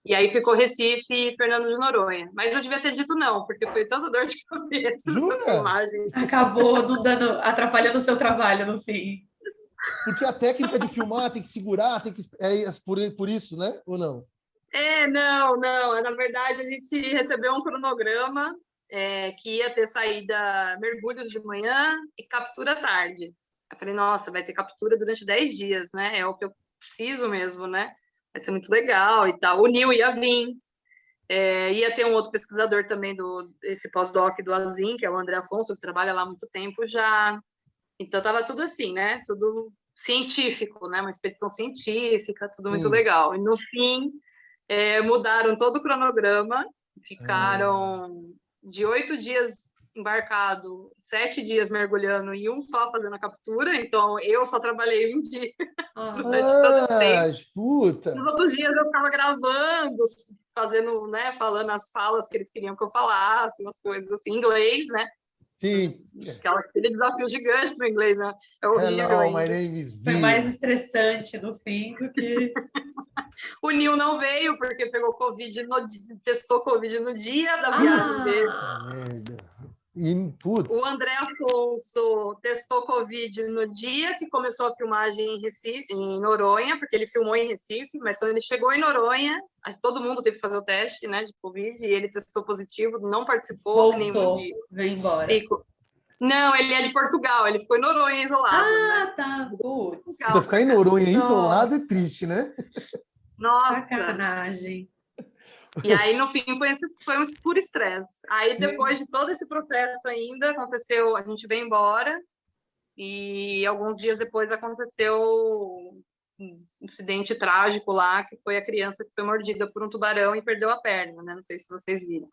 C: E aí ficou Recife e Fernando de Noronha. Mas eu devia ter dito não, porque foi tanta dor de cabeça essa filmagem.
B: Acabou não dando, atrapalhando o seu trabalho no fim.
A: Porque a técnica de filmar tem que segurar, tem que por isso, né? Ou não?
C: Não. Na verdade, a gente recebeu um cronograma que ia ter saída mergulhos de manhã e captura à tarde. Eu falei, nossa, vai ter captura durante 10 dias, né? É o que eu preciso mesmo, né? Vai ser muito legal e tal. O Nil ia vir. Ia ter um outro pesquisador também desse pós-doc do Azim, que é o André Afonso, que trabalha lá há muito tempo já. Então, estava tudo assim, né? Tudo científico, né? Uma expedição científica, tudo muito legal. E, no fim, mudaram todo o cronograma, ficaram de 8 dias embarcado, 7 dias mergulhando e um só fazendo a captura. Então, eu só trabalhei um dia durante todo o tempo.
A: Puta!
C: Nos outros dias eu ficava gravando, fazendo, né, falando as falas que eles queriam que eu falasse, umas coisas assim, em inglês, né?
A: Sim.
C: Aquele desafio gigante no inglês, né? É horrível.
A: Hello, my name is Bia.
B: Foi mais estressante no fim do que...
C: O Nil não veio porque pegou Covid testou Covid no dia da viagem dele. O André Afonso testou Covid no dia que começou a filmagem em Recife, em Noronha, porque ele filmou em Recife, mas quando ele chegou em Noronha, todo mundo teve que fazer o teste, né, de Covid, e ele testou positivo, não participou.
B: Voltou, veio embora.
C: Não, ele é de Portugal, ele ficou em Noronha isolado.
B: Tá. Putz.
A: Então, ficar em Noronha isolado é triste, né?
C: Nossa.
B: Sacanagem.
C: E aí, no fim, foi um puro estresse. Aí, depois de todo esse processo ainda, aconteceu, a gente veio embora, e alguns dias depois aconteceu um incidente trágico lá, que foi a criança que foi mordida por um tubarão e perdeu a perna, né? Não sei se vocês viram.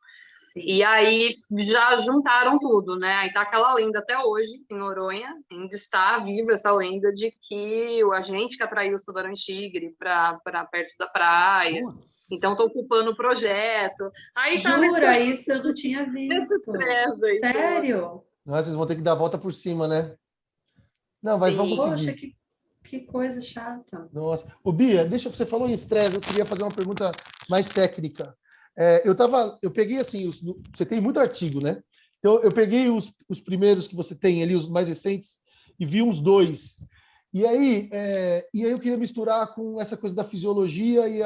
C: Sim. E aí, já juntaram tudo, né? Aí tá aquela lenda até hoje, em Noronha, ainda está viva essa lenda de que o agente que atraiu os tubarões-tigre para perto da praia... Então, estou ocupando o projeto. Aí tá
B: Jura? Isso eu não tinha visto. Sério?
A: Nossa, vocês vão ter que dar a volta por cima, né? Não, mas vamos conseguir.
B: Poxa, que coisa chata.
A: Nossa. Ô, Bia, você falou em estresse, eu queria fazer uma pergunta mais técnica. Eu peguei assim, você tem muito artigo, né? Então, eu peguei os primeiros que você tem ali, os mais recentes, e vi uns 2. E aí eu queria misturar com essa coisa da fisiologia e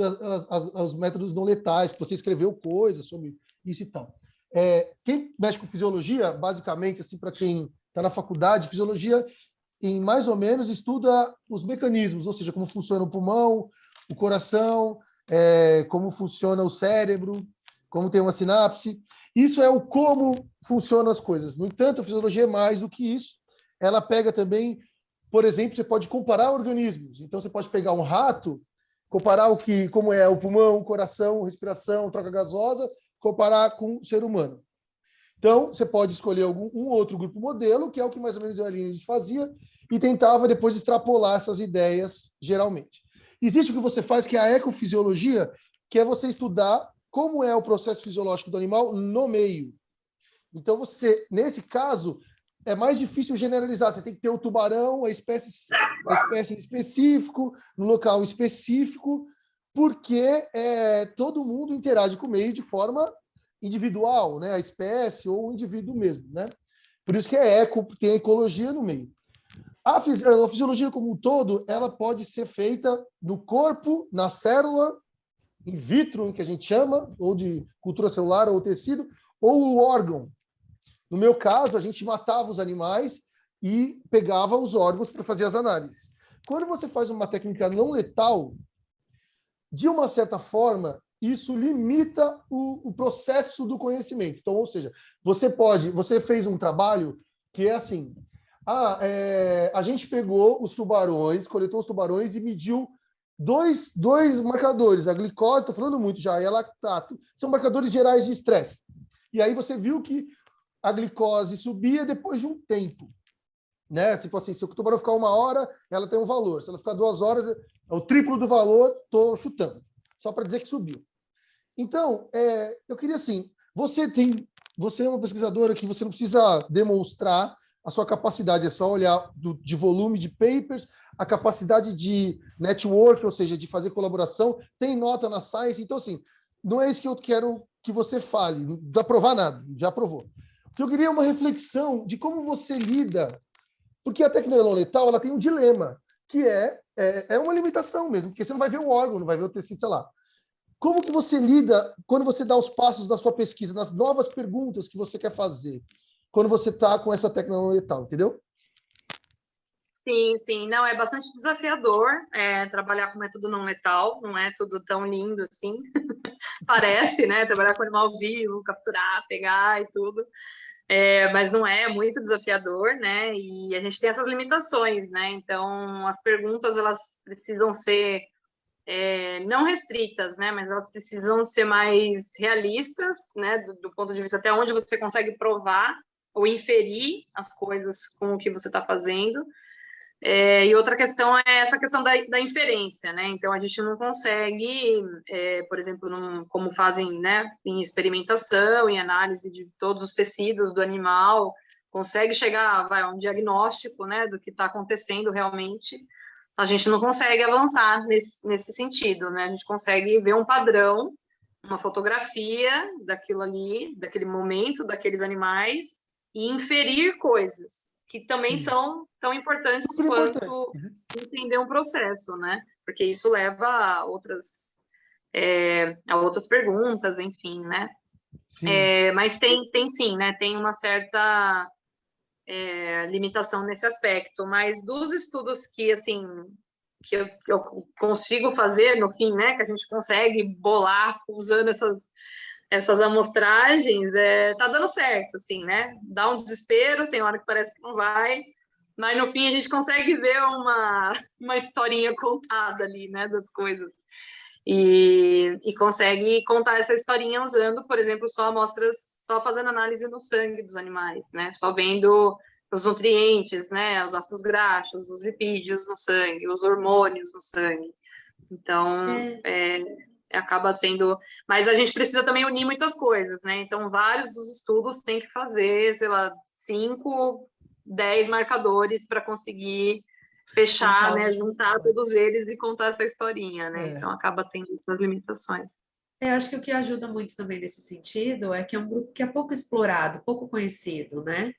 A: os métodos não letais, que você escreveu coisas sobre isso e tal. Quem mexe com fisiologia, basicamente, assim, para quem está na faculdade, fisiologia, em mais ou menos, estuda os mecanismos, ou seja, como funciona o pulmão, o coração, como funciona o cérebro, como tem uma sinapse. Isso é o como funcionam as coisas. No entanto, a fisiologia é mais do que isso. Ela pega também... Por exemplo, você pode comparar organismos. Então, você pode pegar um rato, comparar como é o pulmão, o coração, a respiração, troca gasosa, comparar com o ser humano. Então, você pode escolher um outro grupo modelo, que é o que mais ou menos a gente fazia, e tentava depois extrapolar essas ideias, geralmente. Existe o que você faz, que é a ecofisiologia, que é você estudar como é o processo fisiológico do animal no meio. Então, nesse caso... é mais difícil generalizar. Você tem que ter o tubarão, a espécie em específico, no local específico, porque todo mundo interage com o meio de forma individual, né? A espécie ou o indivíduo mesmo, né? Por isso que tem a ecologia no meio. A fisiologia como um todo, ela pode ser feita no corpo, na célula, in vitro, que a gente chama, ou de cultura celular ou tecido, ou o órgão. No meu caso, a gente matava os animais e pegava os órgãos para fazer as análises. Quando você faz uma técnica não letal, de uma certa forma, isso limita o processo do conhecimento. Então, ou seja, você fez um trabalho que é assim, a gente pegou os tubarões, coletou os tubarões e mediu dois marcadores, a glicose, estou falando muito já, e a lactato, são marcadores gerais de estresse. E aí você viu que a glicose subia depois de um tempo, né? Tipo assim, se o tubarão ficar 1 hora, ela tem um valor. Se ela ficar 2 horas, é o triplo do valor, estou chutando. Só para dizer que subiu. Então, eu queria assim, você é uma pesquisadora que você não precisa demonstrar, a sua capacidade, é só olhar de volume de papers, a capacidade de network, ou seja, de fazer colaboração, tem nota na Science. Então, assim, não é isso que eu quero que você fale, não precisa provar nada, já provou. O que eu queria é uma reflexão de como você lida, porque a tecnologia não letal, ela tem um dilema, que é uma limitação mesmo, porque você não vai ver o órgão, não vai ver o tecido, sei lá. Como que você lida quando você dá os passos da sua pesquisa, nas novas perguntas que você quer fazer, quando você está com essa tecnologia letal, entendeu?
C: Sim, sim. Não, é bastante desafiador trabalhar com método não letal, não é tudo tão lindo assim. Parece, né? Trabalhar com animal vivo, capturar, pegar e tudo. Mas não é muito desafiador, né? E a gente tem essas limitações, né? Então, as perguntas, elas precisam ser não restritas, né? Mas elas precisam ser mais realistas, né? Do ponto de vista até onde você consegue provar ou inferir as coisas com o que você está fazendo. E outra questão é essa questão da inferência, né? Então, a gente não consegue, por exemplo, como fazem, né, em experimentação, em análise de todos os tecidos do animal, consegue chegar a um diagnóstico, né, do que está acontecendo realmente. A gente não consegue avançar nesse sentido, né? A gente consegue ver um padrão, uma fotografia daquilo ali, daquele momento, daqueles animais, e inferir coisas que também são tão importantes quanto entender um processo, né? Porque isso leva a outras perguntas, enfim, né? Mas tem sim, né? Tem uma certa limitação nesse aspecto, mas dos estudos que, assim, que eu consigo fazer, no fim, né? Que a gente consegue bolar usando essas amostragens, tá dando certo, assim, né? Dá um desespero, tem hora que parece que não vai, mas no fim a gente consegue ver uma historinha contada ali, né, das coisas. E consegue contar essa historinha usando, por exemplo, só amostras, só fazendo análise no sangue dos animais, né? Só vendo os nutrientes, né? Os ácidos graxos, os lipídios no sangue, os hormônios no sangue. Então, acaba sendo... Mas a gente precisa também unir muitas coisas, né? Então, vários dos estudos têm que fazer, sei lá, 5, 10 marcadores para conseguir fechar, né? Juntar todos eles e contar essa historinha, né? Então, acaba tendo essas limitações.
B: Eu acho que o que ajuda muito também nesse sentido é que é um grupo que é pouco explorado, pouco conhecido, né?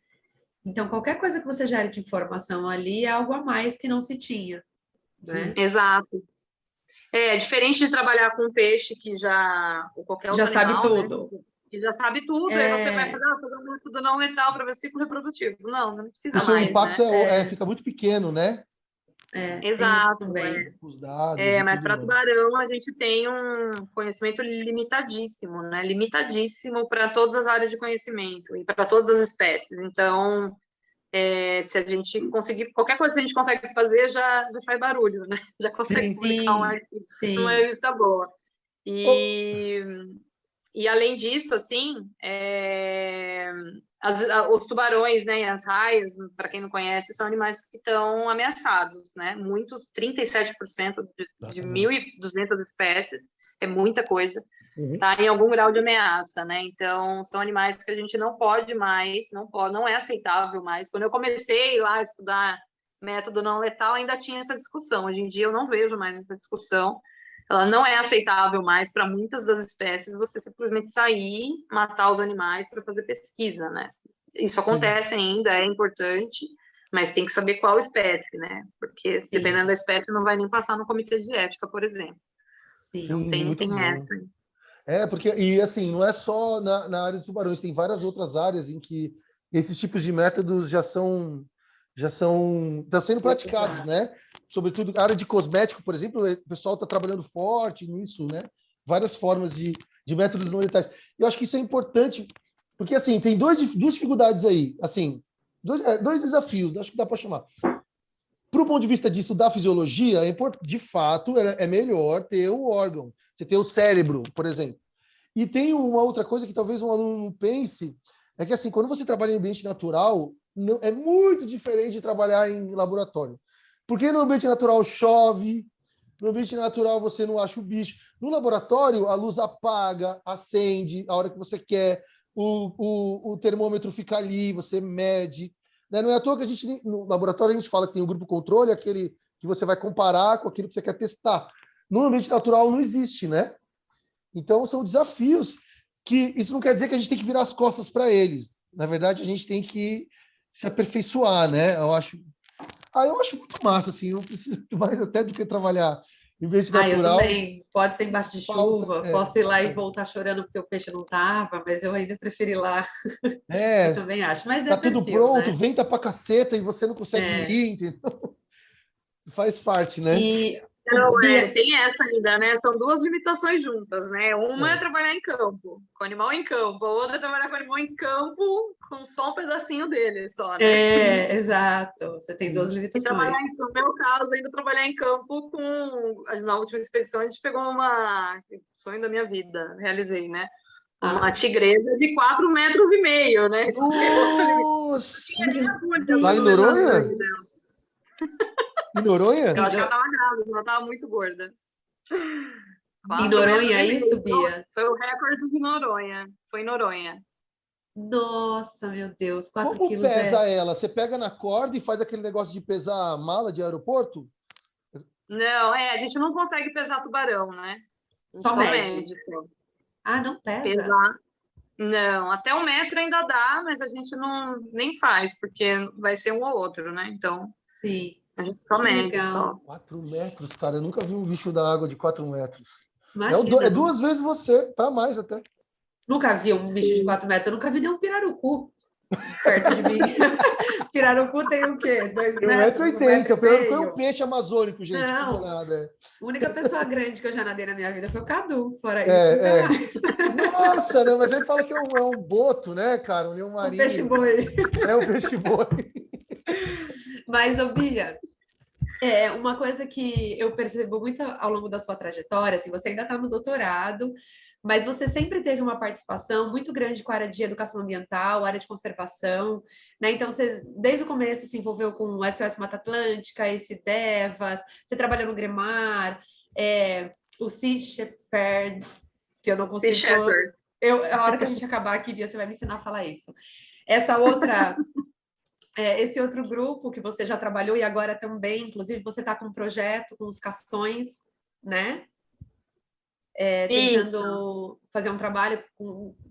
B: Então, qualquer coisa que você gere de informação ali é algo a mais que não se tinha, né?
C: Exato. Diferente de trabalhar com peixe que ou qualquer outro
B: já
C: animal,
B: sabe tudo.
C: Né, que já sabe tudo, aí você vai fazer um método não letal para ver ciclo reprodutivo. Não precisa mais,
A: o seu impacto
C: né?
A: fica muito pequeno, né?
C: Exato.
A: Os dados
C: Mas para tubarão a gente tem um conhecimento limitadíssimo, né? Limitadíssimo para todas as áreas de conhecimento e para todas as espécies. Então, se a gente conseguir, qualquer coisa que a gente consegue fazer já faz barulho, né? Já consegue publicar um artigo numa revista boa. E além disso, assim, os tubarões, né, e as raias, para quem não conhece, são animais que estão ameaçados, né? Muitos, 37% de 1.200 espécies, é muita coisa, tá em algum grau de ameaça, né? Então, são animais que a gente não pode mais, não é aceitável mais. Quando eu comecei lá a estudar método não letal, ainda tinha essa discussão. Hoje em dia eu não vejo mais essa discussão. Ela não é aceitável mais para muitas das espécies você simplesmente sair, matar os animais para fazer pesquisa, né? Isso acontece ainda, é importante, mas tem que saber qual espécie, né? Porque dependendo da espécie não vai nem passar no comitê de ética, por exemplo. Então tem essa.
A: Porque, e assim, não é só na área de tubarões, tem várias outras áreas em que esses tipos de métodos estão sendo praticados, né? Sobretudo a área de cosmético, por exemplo, o pessoal está trabalhando forte nisso, né? Várias formas de métodos não letais. Eu acho que isso é importante, porque assim, tem duas dificuldades aí, assim, dois desafios, acho que dá para chamar. Para o ponto de vista disso da fisiologia, de fato, é melhor ter o órgão, você ter o cérebro, por exemplo. E tem uma outra coisa que talvez um aluno não pense, é que assim, quando você trabalha em ambiente natural, é muito diferente de trabalhar em laboratório. Porque no ambiente natural chove, no ambiente natural você não acha o bicho. No laboratório, a luz apaga, acende a hora que você quer, o termômetro fica ali, você mede. né? Não é à toa que a gente, no laboratório, a gente fala que tem um grupo controle, aquele que você vai comparar com aquilo que você quer testar. No ambiente natural não existe, né? Então, são desafios que isso não quer dizer que a gente tem que virar as costas para eles. Na verdade, a gente tem que se aperfeiçoar, né? Eu acho muito massa, assim. Eu prefiro muito mais até do que trabalhar em ambiente
B: Eu
A: natural.
B: também. Pode ser embaixo de chuva, posso ir lá e voltar chorando porque o peixe não estava, mas eu ainda prefiro ir lá. Eu também acho. Mas
A: tá tudo pronto,
B: né?
A: venta pra caceta e você não consegue ir, entendeu? Faz parte, né?
C: Não, tem essa ainda, né? São duas limitações juntas, né? Uma é trabalhar em campo, com animal em campo. A outra é trabalhar com animal em campo com só um pedacinho dele, só, né?
B: Exato. Você tem duas limitações.
C: E trabalhar no meu caso, ainda trabalhar em campo com... Na última expedição, a gente pegou sonho da minha vida, realizei, né? Uma tigresa de 4,5 metros, né?
A: Nossa! Lá em Noronha? Em Noronha?
C: Eu acho que ela estava grávida, ela estava muito gorda.
B: Em Noronha, é isso, Bia?
C: Foi o recorde de Noronha. Foi em Noronha.
B: Nossa, meu Deus, 4
A: Como
B: quilos
A: pesa ela? Você pega na corda e faz aquele negócio de pesar a mala de aeroporto?
C: Não, a gente não consegue pesar tubarão, né?
B: Só mede. Não pesa?
C: Pesar. Não, até 1 metro ainda dá, mas a gente nem faz, porque vai ser um ou outro, né? Então,
B: sim.
C: A gente só mede, só.
A: 4 metros, cara. Eu nunca vi um bicho da água de 4 metros.
B: Imagina,
A: é 2 vezes você, para mais até.
B: Nunca vi um bicho de 4 metros. Eu nunca vi nenhum pirarucu perto de mim. Pirarucu tem o quê? 2 metros?
A: 1,80 m. Pirarucu é um peixe amazônico, gente.
B: Não.
A: Nada.
B: A única pessoa grande que eu já nadei na minha vida foi o Cadu. Fora isso,
A: Nossa, não, mas ele fala que é um boto, né, cara? Um leão marinho.
B: Um peixe-boi.
A: É um peixe-boi.
B: Mas, Bia, uma coisa que eu percebo muito ao longo da sua trajetória, assim, você ainda está no doutorado, mas você sempre teve uma participação muito grande com a área de educação ambiental, área de conservação, né? Então, você, desde o começo, se envolveu com o SOS Mata Atlântica, esse Devas, você trabalhou no Gremar, o Sea Shepherd, que eu não consigo...
C: Sea Shepherd.
B: A hora que a gente acabar aqui, Bia, você vai me ensinar a falar isso. Essa outra... esse outro grupo que você já trabalhou e agora também, inclusive, você está com um projeto com os cações, né? Tentando fazer um trabalho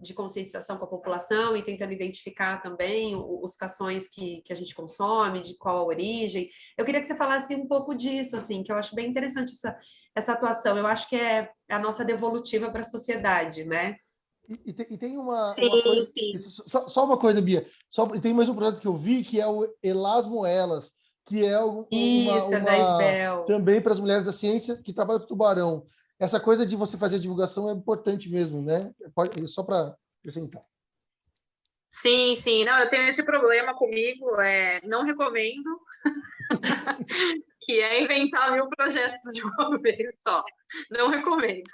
B: de conscientização com a população e tentando identificar também os cações que a gente consome, de qual a origem. Eu queria que você falasse um pouco disso, assim, que eu acho bem interessante essa atuação. Eu acho que é a nossa devolutiva para a sociedade, né?
A: E tem uma coisa...
C: Sim.
A: Só uma coisa, Bia. Tem mais um projeto que eu vi, que é o Elas Moelas, que é
B: da Isbel.
A: Também para as mulheres da ciência que trabalham com tubarão. Essa coisa de você fazer divulgação é importante mesmo, né? Só para acrescentar.
C: Sim. Não, eu tenho esse problema comigo, não recomendo, que é inventar 1000 projetos de uma vez só. Não recomendo.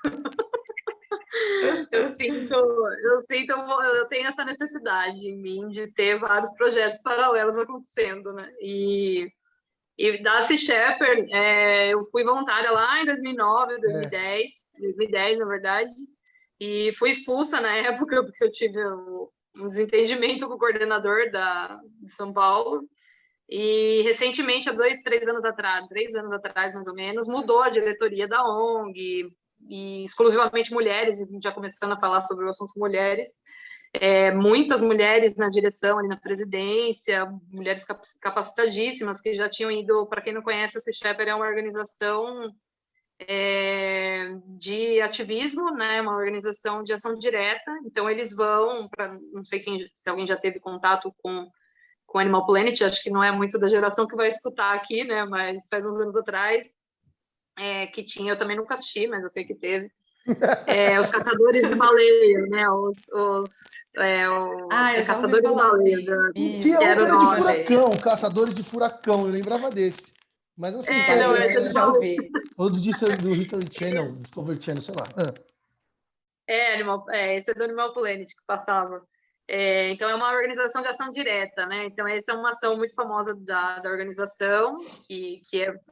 C: Eu tenho essa necessidade em mim de ter vários projetos paralelos acontecendo, né? E da Sea Shepherd, eu fui voluntária lá em 2009, 2010, na verdade, e fui expulsa na época porque eu tive um desentendimento com o coordenador de São Paulo. E recentemente, há 3 anos atrás, mais ou menos, mudou a diretoria da ONG, e exclusivamente mulheres, e já começando a falar sobre o assunto mulheres, muitas mulheres na direção, ali na presidência, mulheres capacitadíssimas que já tinham ido. Para quem não conhece, a Sea Shepherd é uma organização de ativismo, né, uma organização de ação direta. Então eles vão para, não sei se alguém já teve contato com Animal Planet, acho que não é muito da geração que vai escutar aqui, né, mas faz uns anos atrás, que tinha, eu também nunca assisti, mas eu sei que teve, os caçadores de baleia, né, caçadores de baleia.
A: Tinha um de furacão, caçadores de furacão, eu lembrava desse. Mas não sei se
B: eu já ouvi.
A: Ou do History Channel, Discovery Channel, sei lá.
C: Esse é do Animal Planet que passava. Então, é uma organização de ação direta, né? Então, essa é uma ação muito famosa da organização, que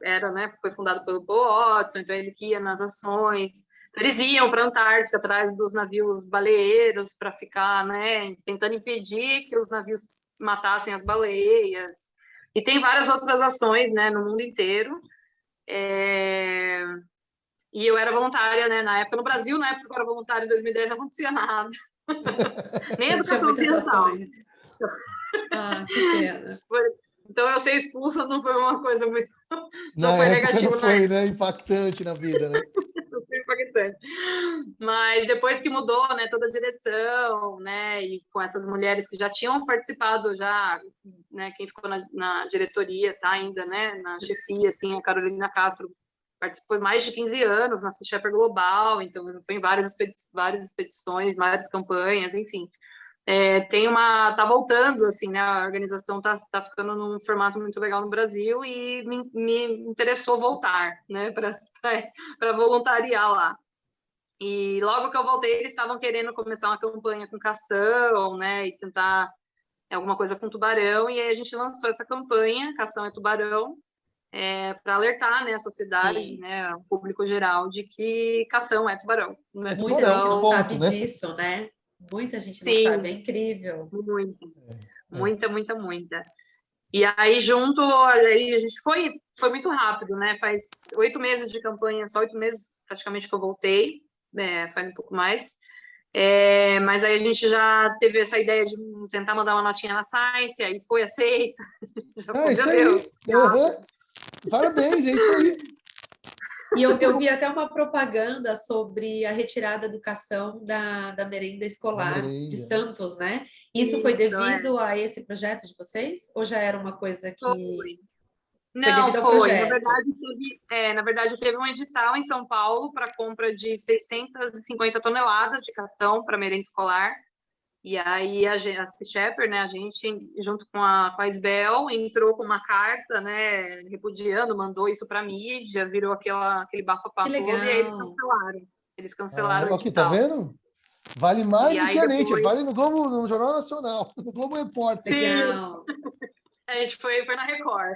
C: era, né, foi fundada pelo Paul Watson, então ele ia nas ações. Então, eles iam para a Antártica, atrás dos navios baleeiros, para ficar, né, tentando impedir que os navios matassem as baleias. E tem várias outras ações, né, no mundo inteiro. E eu era voluntária, né, na época. No Brasil, na época que eu era voluntária, em 2010, não acontecia nada. Nem
B: Não tinha
C: educação
B: muitas
C: ambiental.
B: ações. Ah, que pena.
C: Então, eu ser expulsa não foi uma coisa muito...
A: Na
C: Não foi
A: época
C: negativo,
A: não foi, né, impactante na vida, né?
C: Foi impactante. Mas depois que mudou, né, toda a direção, né, e com essas mulheres que já tinham participado já, né, quem ficou na diretoria, tá ainda, né, na chefia, assim, a Carolina Castro participou mais de 15 anos na Sea Shepherd Global, então foi em várias expedições, várias campanhas, enfim. Tá voltando, assim, né, a organização tá ficando num formato muito legal no Brasil e me interessou voltar, né, para voluntariar lá. E logo que eu voltei, eles estavam querendo começar uma campanha com cação, né, e tentar alguma coisa com tubarão, e aí a gente lançou essa campanha, Cação é Tubarão, para alertar, né, a sociedade,
B: Sim.
C: né, o público geral, de que cação é tubarão. Né?
B: Muita gente não
A: ponto,
B: sabe
A: né?
B: disso, né? Muita gente não
C: Sim,
B: sabe, é incrível.
C: muita. E aí, aí a gente foi muito rápido, né? Faz 8 meses de campanha, só 8 meses praticamente que eu voltei, faz um pouco mais. Mas aí a gente já teve essa ideia de tentar mandar uma notinha na Science, aí foi aceita. Já foi,
A: Isso
C: meu
A: aí.
C: Deus.
A: Uhum. Parabéns, é isso aí.
B: E eu vi até uma propaganda sobre a retirada do cação da merenda escolar de Santos, né? Isso foi devido a esse projeto de vocês? Ou já era uma coisa que...
C: Foi.
B: Foi
C: Não,
B: devido ao
C: foi.
B: projeto?
C: Na verdade, teve um edital em São Paulo para compra de 650 toneladas de cação para merenda escolar. E aí a Sea Shepherd, né, a gente, junto com a Isbel, entrou com uma carta, né, repudiando, mandou isso para a mídia, virou aquele bafafá
B: Que
C: todo, e aí eles
B: legal!
C: cancelaram. Eles cancelaram o
A: Aqui, tá
C: edital.
A: vendo? Vale mais
C: E
A: do que
C: aí
A: a Nature,
C: depois...
A: vale no Globo, no Jornal Nacional, no Globo Repórter.
B: Legal!
C: A gente foi na Record.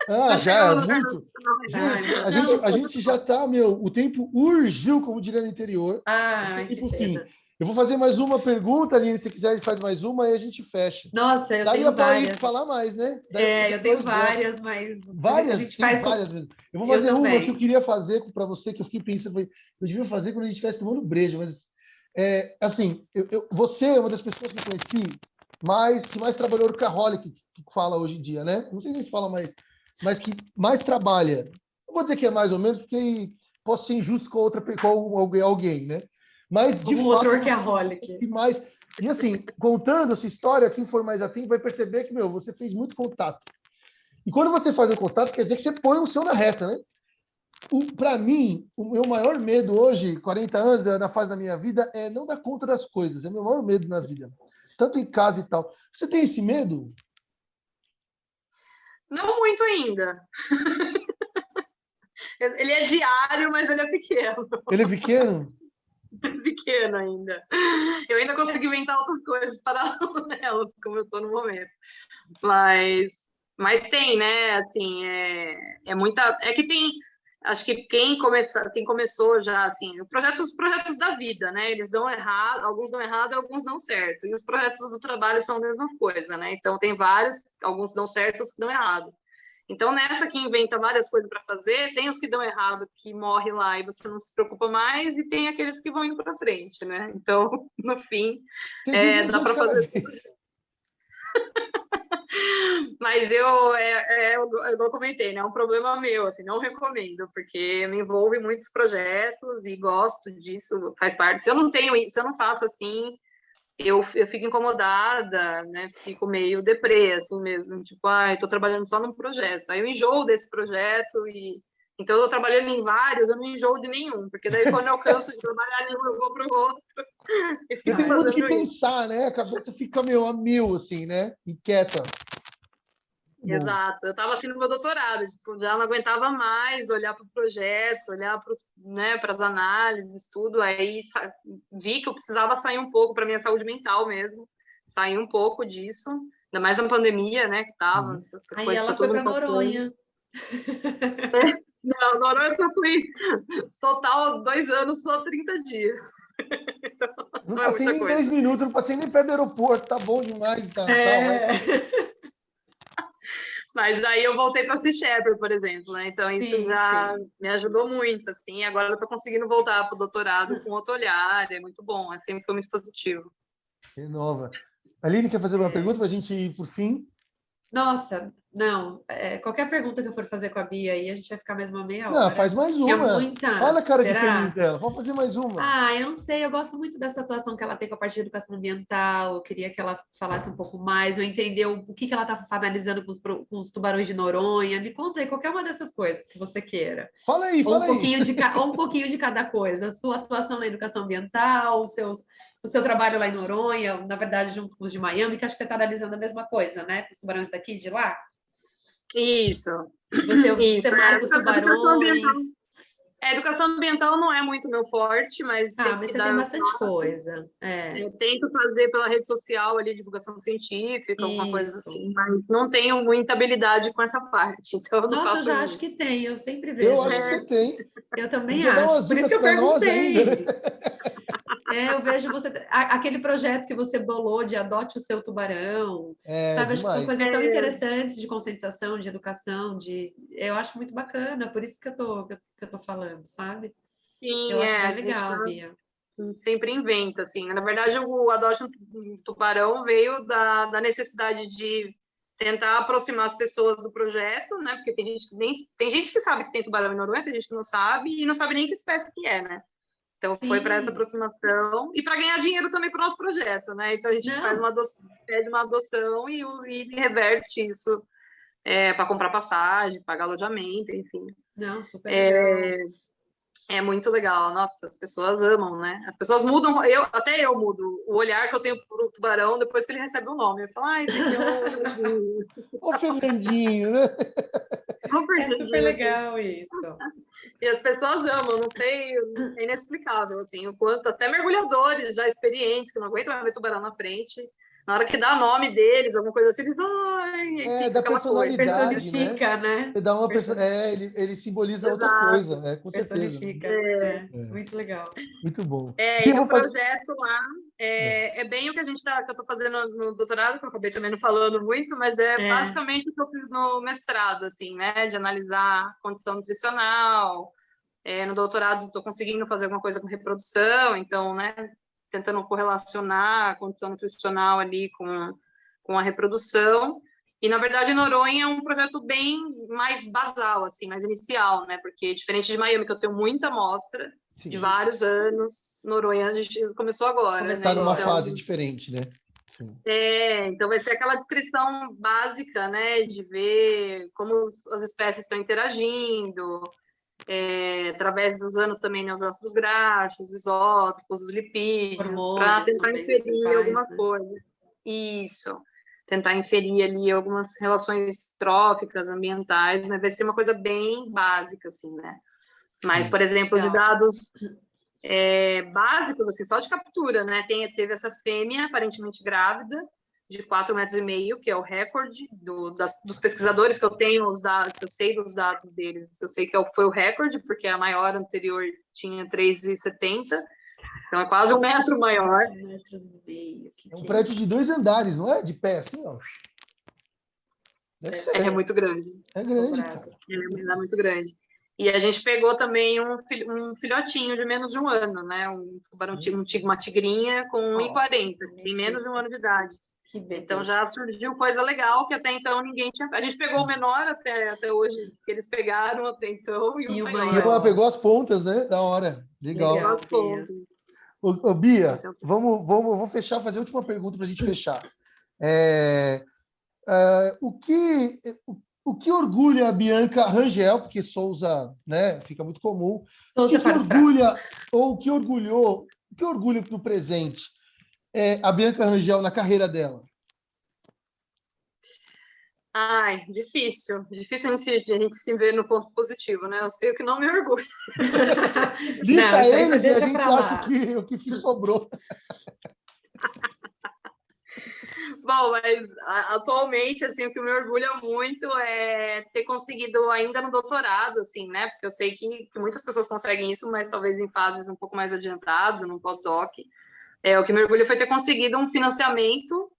A: Ah,
C: Não
A: já,
C: chegamos
A: é
C: no
A: muito. Gente,
B: Ai, meu
A: a
B: Deus!
A: gente já tá, o tempo urgiu, como diria no interior.
B: Ai,
A: E
B: que
A: por fim,
B: pena!
A: eu vou fazer mais uma pergunta, Aline, se quiser, faz mais uma e a gente fecha.
B: Nossa, eu
A: Daria
B: tenho
A: para ir
B: várias.
A: falar mais, né? Daria para fazer
B: Eu tenho
A: 2 blocos.
B: várias, mas a
A: Várias,
B: gente
A: tem
B: faz com...
A: várias mesmo. Eu vou
B: Eu
A: fazer uma que eu
B: também.
A: queria fazer para você, que eu fiquei pensando, eu devia fazer quando a gente estivesse tomando breja, mas assim, você é uma das pessoas que eu conheci que mais trabalhou no Workaholic, que fala hoje em dia, né? Não sei se fala mais, mas que mais trabalha. Não vou dizer que é mais ou menos, porque posso ser injusto com alguém, né? Mas, de
B: Como
A: fato,
B: outro
A: você é
B: workaholic.
A: que mais... E, assim, contando essa história, quem for mais atento vai perceber que, você fez muito contato. E quando você faz um contato, quer dizer que você põe o seu na reta, né? Para mim, o meu maior medo hoje, 40 anos, na fase da minha vida, é não dar conta das coisas. É o meu maior medo na vida. Tanto em casa e tal. Você tem esse medo?
C: Não muito ainda. Ele é diário, mas ele é pequeno.
A: Ele é pequeno?
C: Pequeno ainda. Eu ainda consigo inventar outras coisas paralelas, como eu estou no momento. Mas tem, né? Assim, é muita. É que tem. Acho que quem começou já, assim, os projetos da vida, né? Eles dão errado, alguns dão errado e alguns dão certo. E os projetos do trabalho são a mesma coisa, né? Então, tem vários, alguns dão certo, outros dão errado. Então, nessa que inventa várias coisas para fazer, tem os que dão errado, que morre lá e você não se preocupa mais, e tem aqueles que vão indo para frente, né? Então, no fim, dá para fazer. Mas eu comentei, né? É um problema meu, assim, não recomendo, porque me envolvo em muitos projetos e gosto disso, faz parte. Se eu não faço assim, eu fico incomodada, né? Fico meio deprê, assim mesmo, tipo, tô trabalhando só num projeto. Aí eu enjoo desse projeto então eu tô trabalhando em vários, eu não enjoo de nenhum, porque daí quando eu canso de trabalhar, eu vou pro outro e
A: Você
C: fico
A: tem muito o que
C: fazendo isso.
A: pensar, né? A cabeça fica a mil, assim, né? Inquieta.
C: Exato, eu estava assim no meu doutorado, tipo, já não aguentava mais olhar para o projeto, olhar para né, as análises, tudo, aí vi que eu precisava sair um pouco para minha saúde mental mesmo, sair um pouco disso, ainda mais na pandemia, né, que estava, essa
B: Aí
C: coisa
B: ela
C: tá
B: foi
C: todo
B: para
C: mundo passando.
B: Noronha.
C: Não, Noronha eu só fui total 2 anos, só 30 dias. Então,
A: Não
C: não é
A: passei
C: muita
A: nem
C: coisa.
A: 10 minutos, não passei nem perto do aeroporto, tá bom demais, tá,
C: Mas aí eu voltei para Sea Shepherd, por exemplo, né? Então isso
B: Sim,
C: já
B: sim.
C: me ajudou muito, assim. Agora eu estou conseguindo voltar para o doutorado com outro olhar, é muito bom, sempre foi muito positivo.
A: Renova. Aline, quer fazer uma pergunta para a gente ir por fim?
B: Nossa, não. Qualquer pergunta que eu for fazer com a Bia aí, a gente vai ficar mais uma meia
A: Não,
B: hora.
A: faz mais
B: Tinha
A: uma. Olha
B: muita.
A: a cara de feliz
B: Será?
A: dela. Vamos fazer mais uma.
B: Ah, eu não sei, eu gosto muito dessa atuação que ela tem com a parte de educação ambiental. Eu queria que ela falasse um pouco mais, eu entender o que ela está analisando com os tubarões de Noronha. Me conta aí qualquer uma dessas coisas que você queira.
A: Fala aí,
B: Ou
A: fala aí.
B: ou um pouquinho de cada coisa. A sua atuação na educação ambiental, o seu trabalho lá em Noronha, na verdade, junto com os de Miami, que acho que você está analisando a mesma coisa, né? Com os tubarões daqui e de lá.
C: Isso,
B: Você
C: isso.
B: marca os tubarões.
C: A educação ambiental não é muito meu forte, mas
B: Ah,
C: sempre
B: mas
C: que
B: você
C: dá
B: tem
C: eu
B: bastante
C: faço.
B: coisa.
C: Eu tento fazer pela rede social ali, divulgação científica, alguma coisa
B: Isso.
C: assim, mas não tenho muita habilidade com essa parte, então eu não
B: Nossa, eu
C: faço
B: já acho
C: muito.
B: que tem, eu sempre
A: Eu
B: vejo.
A: acho que você tem.
B: Eu também
A: Podia dar
B: acho.
A: umas
B: Por isso
A: dicas
B: que eu
A: para nós ainda, né?
B: perguntei. Eu vejo você. Aquele projeto que você bolou de adote o seu tubarão.
A: É,
B: Sabe, acho que são
A: demais.
B: coisas tão interessantes de conscientização, de educação, eu acho muito bacana, por isso que eu tô falando, sabe? Eu
C: Sim,
B: acho bem
C: a gente
B: legal, Bia.
C: sempre inventa, assim. Na verdade, o Adote um Tubarão veio da necessidade de tentar aproximar as pessoas do projeto, né? Porque tem gente que sabe que tem tubarão em Noronha, tem gente que não sabe, e não sabe nem que espécie que é, né? Então, foi para essa
B: Sim.
C: aproximação e para ganhar dinheiro também para o nosso projeto, né? Então, a gente faz
B: Não.
C: pede uma adoção e reverte isso para comprar passagem, pagar alojamento, enfim.
B: Não, super legal.
C: É muito legal. Nossa, as pessoas amam, né? As pessoas mudam, até eu mudo o olhar que eu tenho pro tubarão depois que ele recebe o nome. Eu falo, esse aqui é o Fernandinho.
A: Ô, Fernandinho, né?
B: É super legal isso.
C: E as pessoas amam, não sei, é inexplicável, assim, o quanto até mergulhadores já experientes, que não aguentam ver tubarão na frente, na hora que dá nome deles, alguma coisa assim, eles, ai, e fica
A: Da
C: aquela coisa.
A: personalidade, né?
B: Personifica, né?
A: Você dá uma ele simboliza outra
C: Exato.
A: coisa, com certeza.
B: Personifica. Muito legal.
A: Muito bom.
C: E
A: Eu vou
C: o
A: fazer.
C: projeto lá é bem o que que eu estou fazendo no doutorado, que eu acabei também não falando muito, mas basicamente o que eu fiz no mestrado, assim, né? De analisar a condição nutricional. No doutorado estou conseguindo fazer alguma coisa com reprodução, então, né? Tentando correlacionar a condição nutricional ali com a reprodução. E, na verdade, Noronha é um projeto bem mais basal, assim, mais inicial, né? Porque, diferente de Miami, que eu tenho muita amostra,
A: Sim.
C: de vários anos, Noronha a gente começou agora,
A: Está
C: né?
A: numa
C: Então,
A: fase diferente, né? Sim.
C: Então vai ser aquela descrição básica, né? De ver como as espécies estão interagindo, através usando também, né, os ácidos graxos, isótopos, os lipídios, para tentar inferir algumas coisas. Isso. Tentar inferir ali algumas relações tróficas, ambientais, né? Vai ser uma coisa bem básica, assim, né? Mas, por exemplo, de dados básicos, assim, só de captura, né? Teve essa fêmea aparentemente grávida, de 4,5 metros, que é o recorde dos pesquisadores que eu tenho os dados, que eu sei dos dados deles, eu sei que foi o recorde, porque a maior anterior tinha 3,70, então é quase 1 metro maior.
B: 1,5 metros.
A: É um prédio de 2 andares, não é? De pé, assim, ó. Deve ser.
C: É muito grande.
A: É grande, cara.
C: É muito grande. E a gente pegou também um filhotinho de menos de 1 ano, né? Um tubarão, uma tigrinha com 1,40, tem menos de 1 ano de idade. Então já surgiu coisa legal que até então ninguém tinha. A gente pegou o menor até hoje, que eles pegaram até então, e o maior.
A: E ela pegou as pontas, né? Da hora. Legal. Ô, Bia, vou fechar, fazer a última pergunta para a gente fechar. O que orgulha a Bianca Rangel, porque Souza, né, fica muito comum. O que orgulha, ou o que orgulha no presente a Bianca Rangel na carreira dela?
C: Ai, difícil a gente se ver no ponto positivo, né? Eu sei o que não me orgulha.
A: Lista eles e a gente acha o que sobrou.
C: Bom, mas atualmente, assim, o que me orgulha muito é ter conseguido ainda no doutorado, assim, né? Porque eu sei que muitas pessoas conseguem isso, mas talvez em fases um pouco mais adiantadas, no pós-doc. O que me orgulha foi ter conseguido um financiamento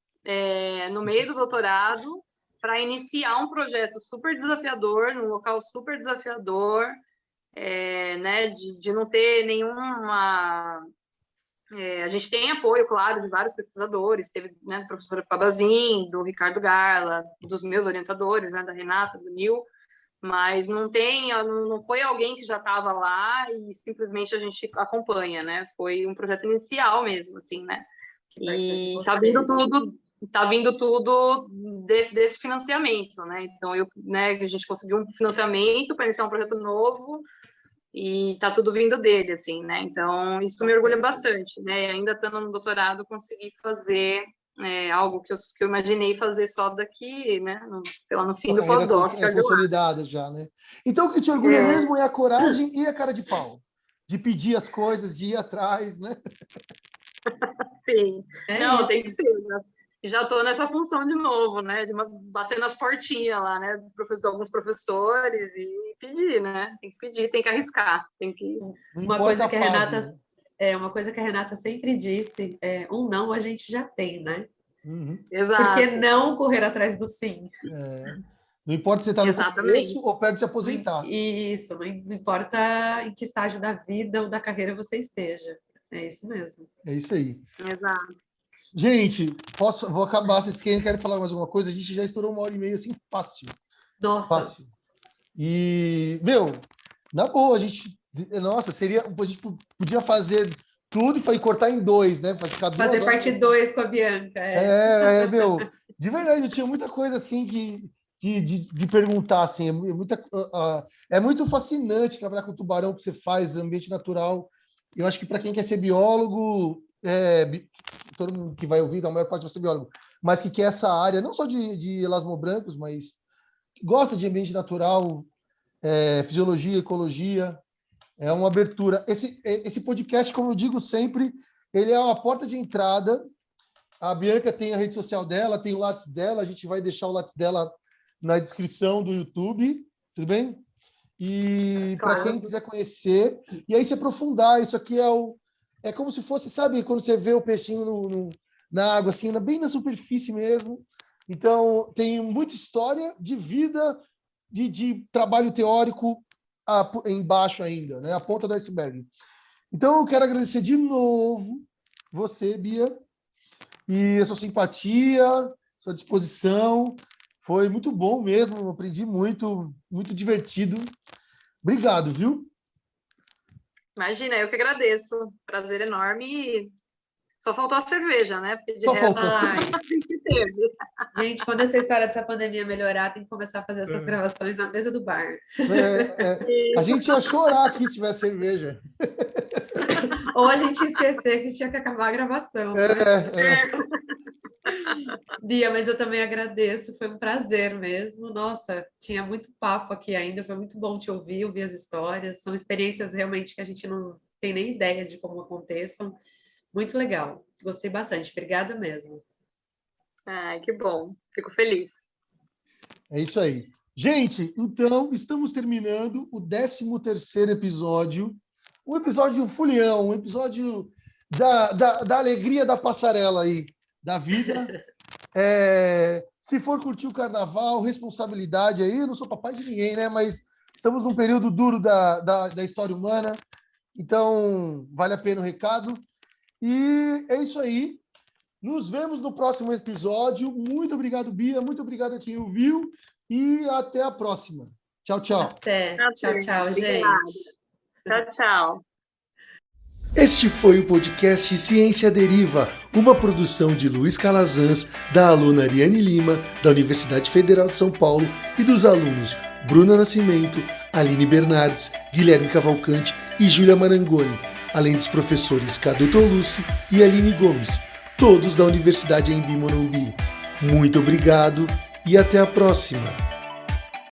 C: no meio do doutorado para iniciar um projeto super desafiador, num local super desafiador, né? De não ter nenhuma... a gente tem apoio, claro, de vários pesquisadores, teve, né, do professor Fabazin, do Ricardo Garla, dos meus orientadores, né, da Renata, do Nil, mas não foi alguém que já estava lá e simplesmente a gente acompanha, né? Foi um projeto inicial mesmo, assim, né? E tá vindo tudo desse financiamento, né? Então, a gente conseguiu um financiamento para iniciar um projeto novo, e tá tudo vindo dele, assim, né? Então, isso me orgulha bastante, né? E ainda estando no doutorado, consegui fazer algo que eu imaginei fazer só daqui, né? No fim do pós-doc.
A: Consolidada já, né? Então, o que te orgulha mesmo é a coragem e a cara de pau. De pedir as coisas, de ir atrás, né?
C: Sim. Não, tem que ser, né? Já estou nessa função de novo, né? De bater nas portinhas lá, né? De alguns professores e pedir, né? Tem que pedir, tem que arriscar, tem que.
B: Uma coisa que a Renata sempre disse um não a gente já tem, né?
A: Uhum.
C: Exato.
B: Por que não correr atrás do sim?
A: Não importa se você está no começo ou perto de se aposentar.
B: Isso, não importa em que estágio da vida ou da carreira você esteja. É isso mesmo.
A: É isso aí.
C: Exato.
A: Gente, vou acabar. Vocês querem falar mais alguma coisa? A gente já estourou 1h30, assim, fácil.
B: Nossa.
A: Fácil. E, na boa, a gente podia fazer tudo e cortar em 2, né?
B: Fazer parte 2 com a Bianca.
A: De verdade, eu tinha muita coisa, assim, de perguntar, assim, é muito fascinante trabalhar com tubarão que você faz, ambiente natural. Eu acho que para quem quer ser biólogo, todo mundo que vai ouvir, a maior parte vai ser biólogo, mas que quer essa área, não só de elasmobrancos, mas que gosta de ambiente natural, fisiologia, ecologia, é uma abertura. Esse podcast, como eu digo sempre, ele é uma porta de entrada. A Bianca tem a rede social dela, tem o Lattes dela, a gente vai deixar o Lattes dela na descrição do YouTube, tudo bem? E para quem quiser conhecer, e aí se aprofundar, isso aqui é como se fosse, sabe, quando você vê o peixinho na água, assim, bem na superfície mesmo. Então, tem muita história de vida, de trabalho teórico embaixo ainda, né? A ponta do iceberg. Então, eu quero agradecer de novo você, Bia, e a sua simpatia, sua disposição. Foi muito bom mesmo, aprendi muito, muito divertido. Obrigado, viu?
C: Imagina, eu que agradeço. Prazer enorme. Só faltou a cerveja, né? Porque de
A: Só
C: resto,
A: faltou a cerveja.
C: teve.
B: Gente, quando essa história dessa pandemia melhorar, tem que começar a fazer essas gravações na mesa do bar.
A: A gente ia chorar aqui se tivesse cerveja.
B: Ou a gente ia esquecer que tinha que acabar a gravação. Né? Bia, mas eu também agradeço, foi um prazer mesmo. Nossa, tinha muito papo aqui ainda, foi muito bom te ouvir as histórias. São experiências realmente que a gente não tem nem ideia de como aconteçam. Muito legal, gostei bastante, obrigada mesmo.
C: Ai, que bom, fico feliz.
A: É isso aí. Gente, então, estamos terminando o 13º episódio, um episódio fulião, um episódio da alegria da passarela aí, da vida. Se for curtir o carnaval, responsabilidade aí, eu não sou papai de ninguém, né? Mas estamos num período duro da história humana, então vale a pena o recado. E é isso aí. Nos vemos no próximo episódio. Muito obrigado, Bia. Muito obrigado a quem ouviu. E até a próxima. Tchau, tchau.
B: Até. Tchau, gente.
C: Tchau.
A: Este foi o podcast Ciência Deriva, uma produção de Luiz Calazans, da aluna Ariane Lima, da Universidade Federal de São Paulo, e dos alunos Bruna Nascimento, Aline Bernardes, Guilherme Cavalcante e Júlia Marangoni, além dos professores Cadu Tolucci e Aline Gomes, todos da Universidade Anhembi Morumbi. Muito obrigado e até a próxima!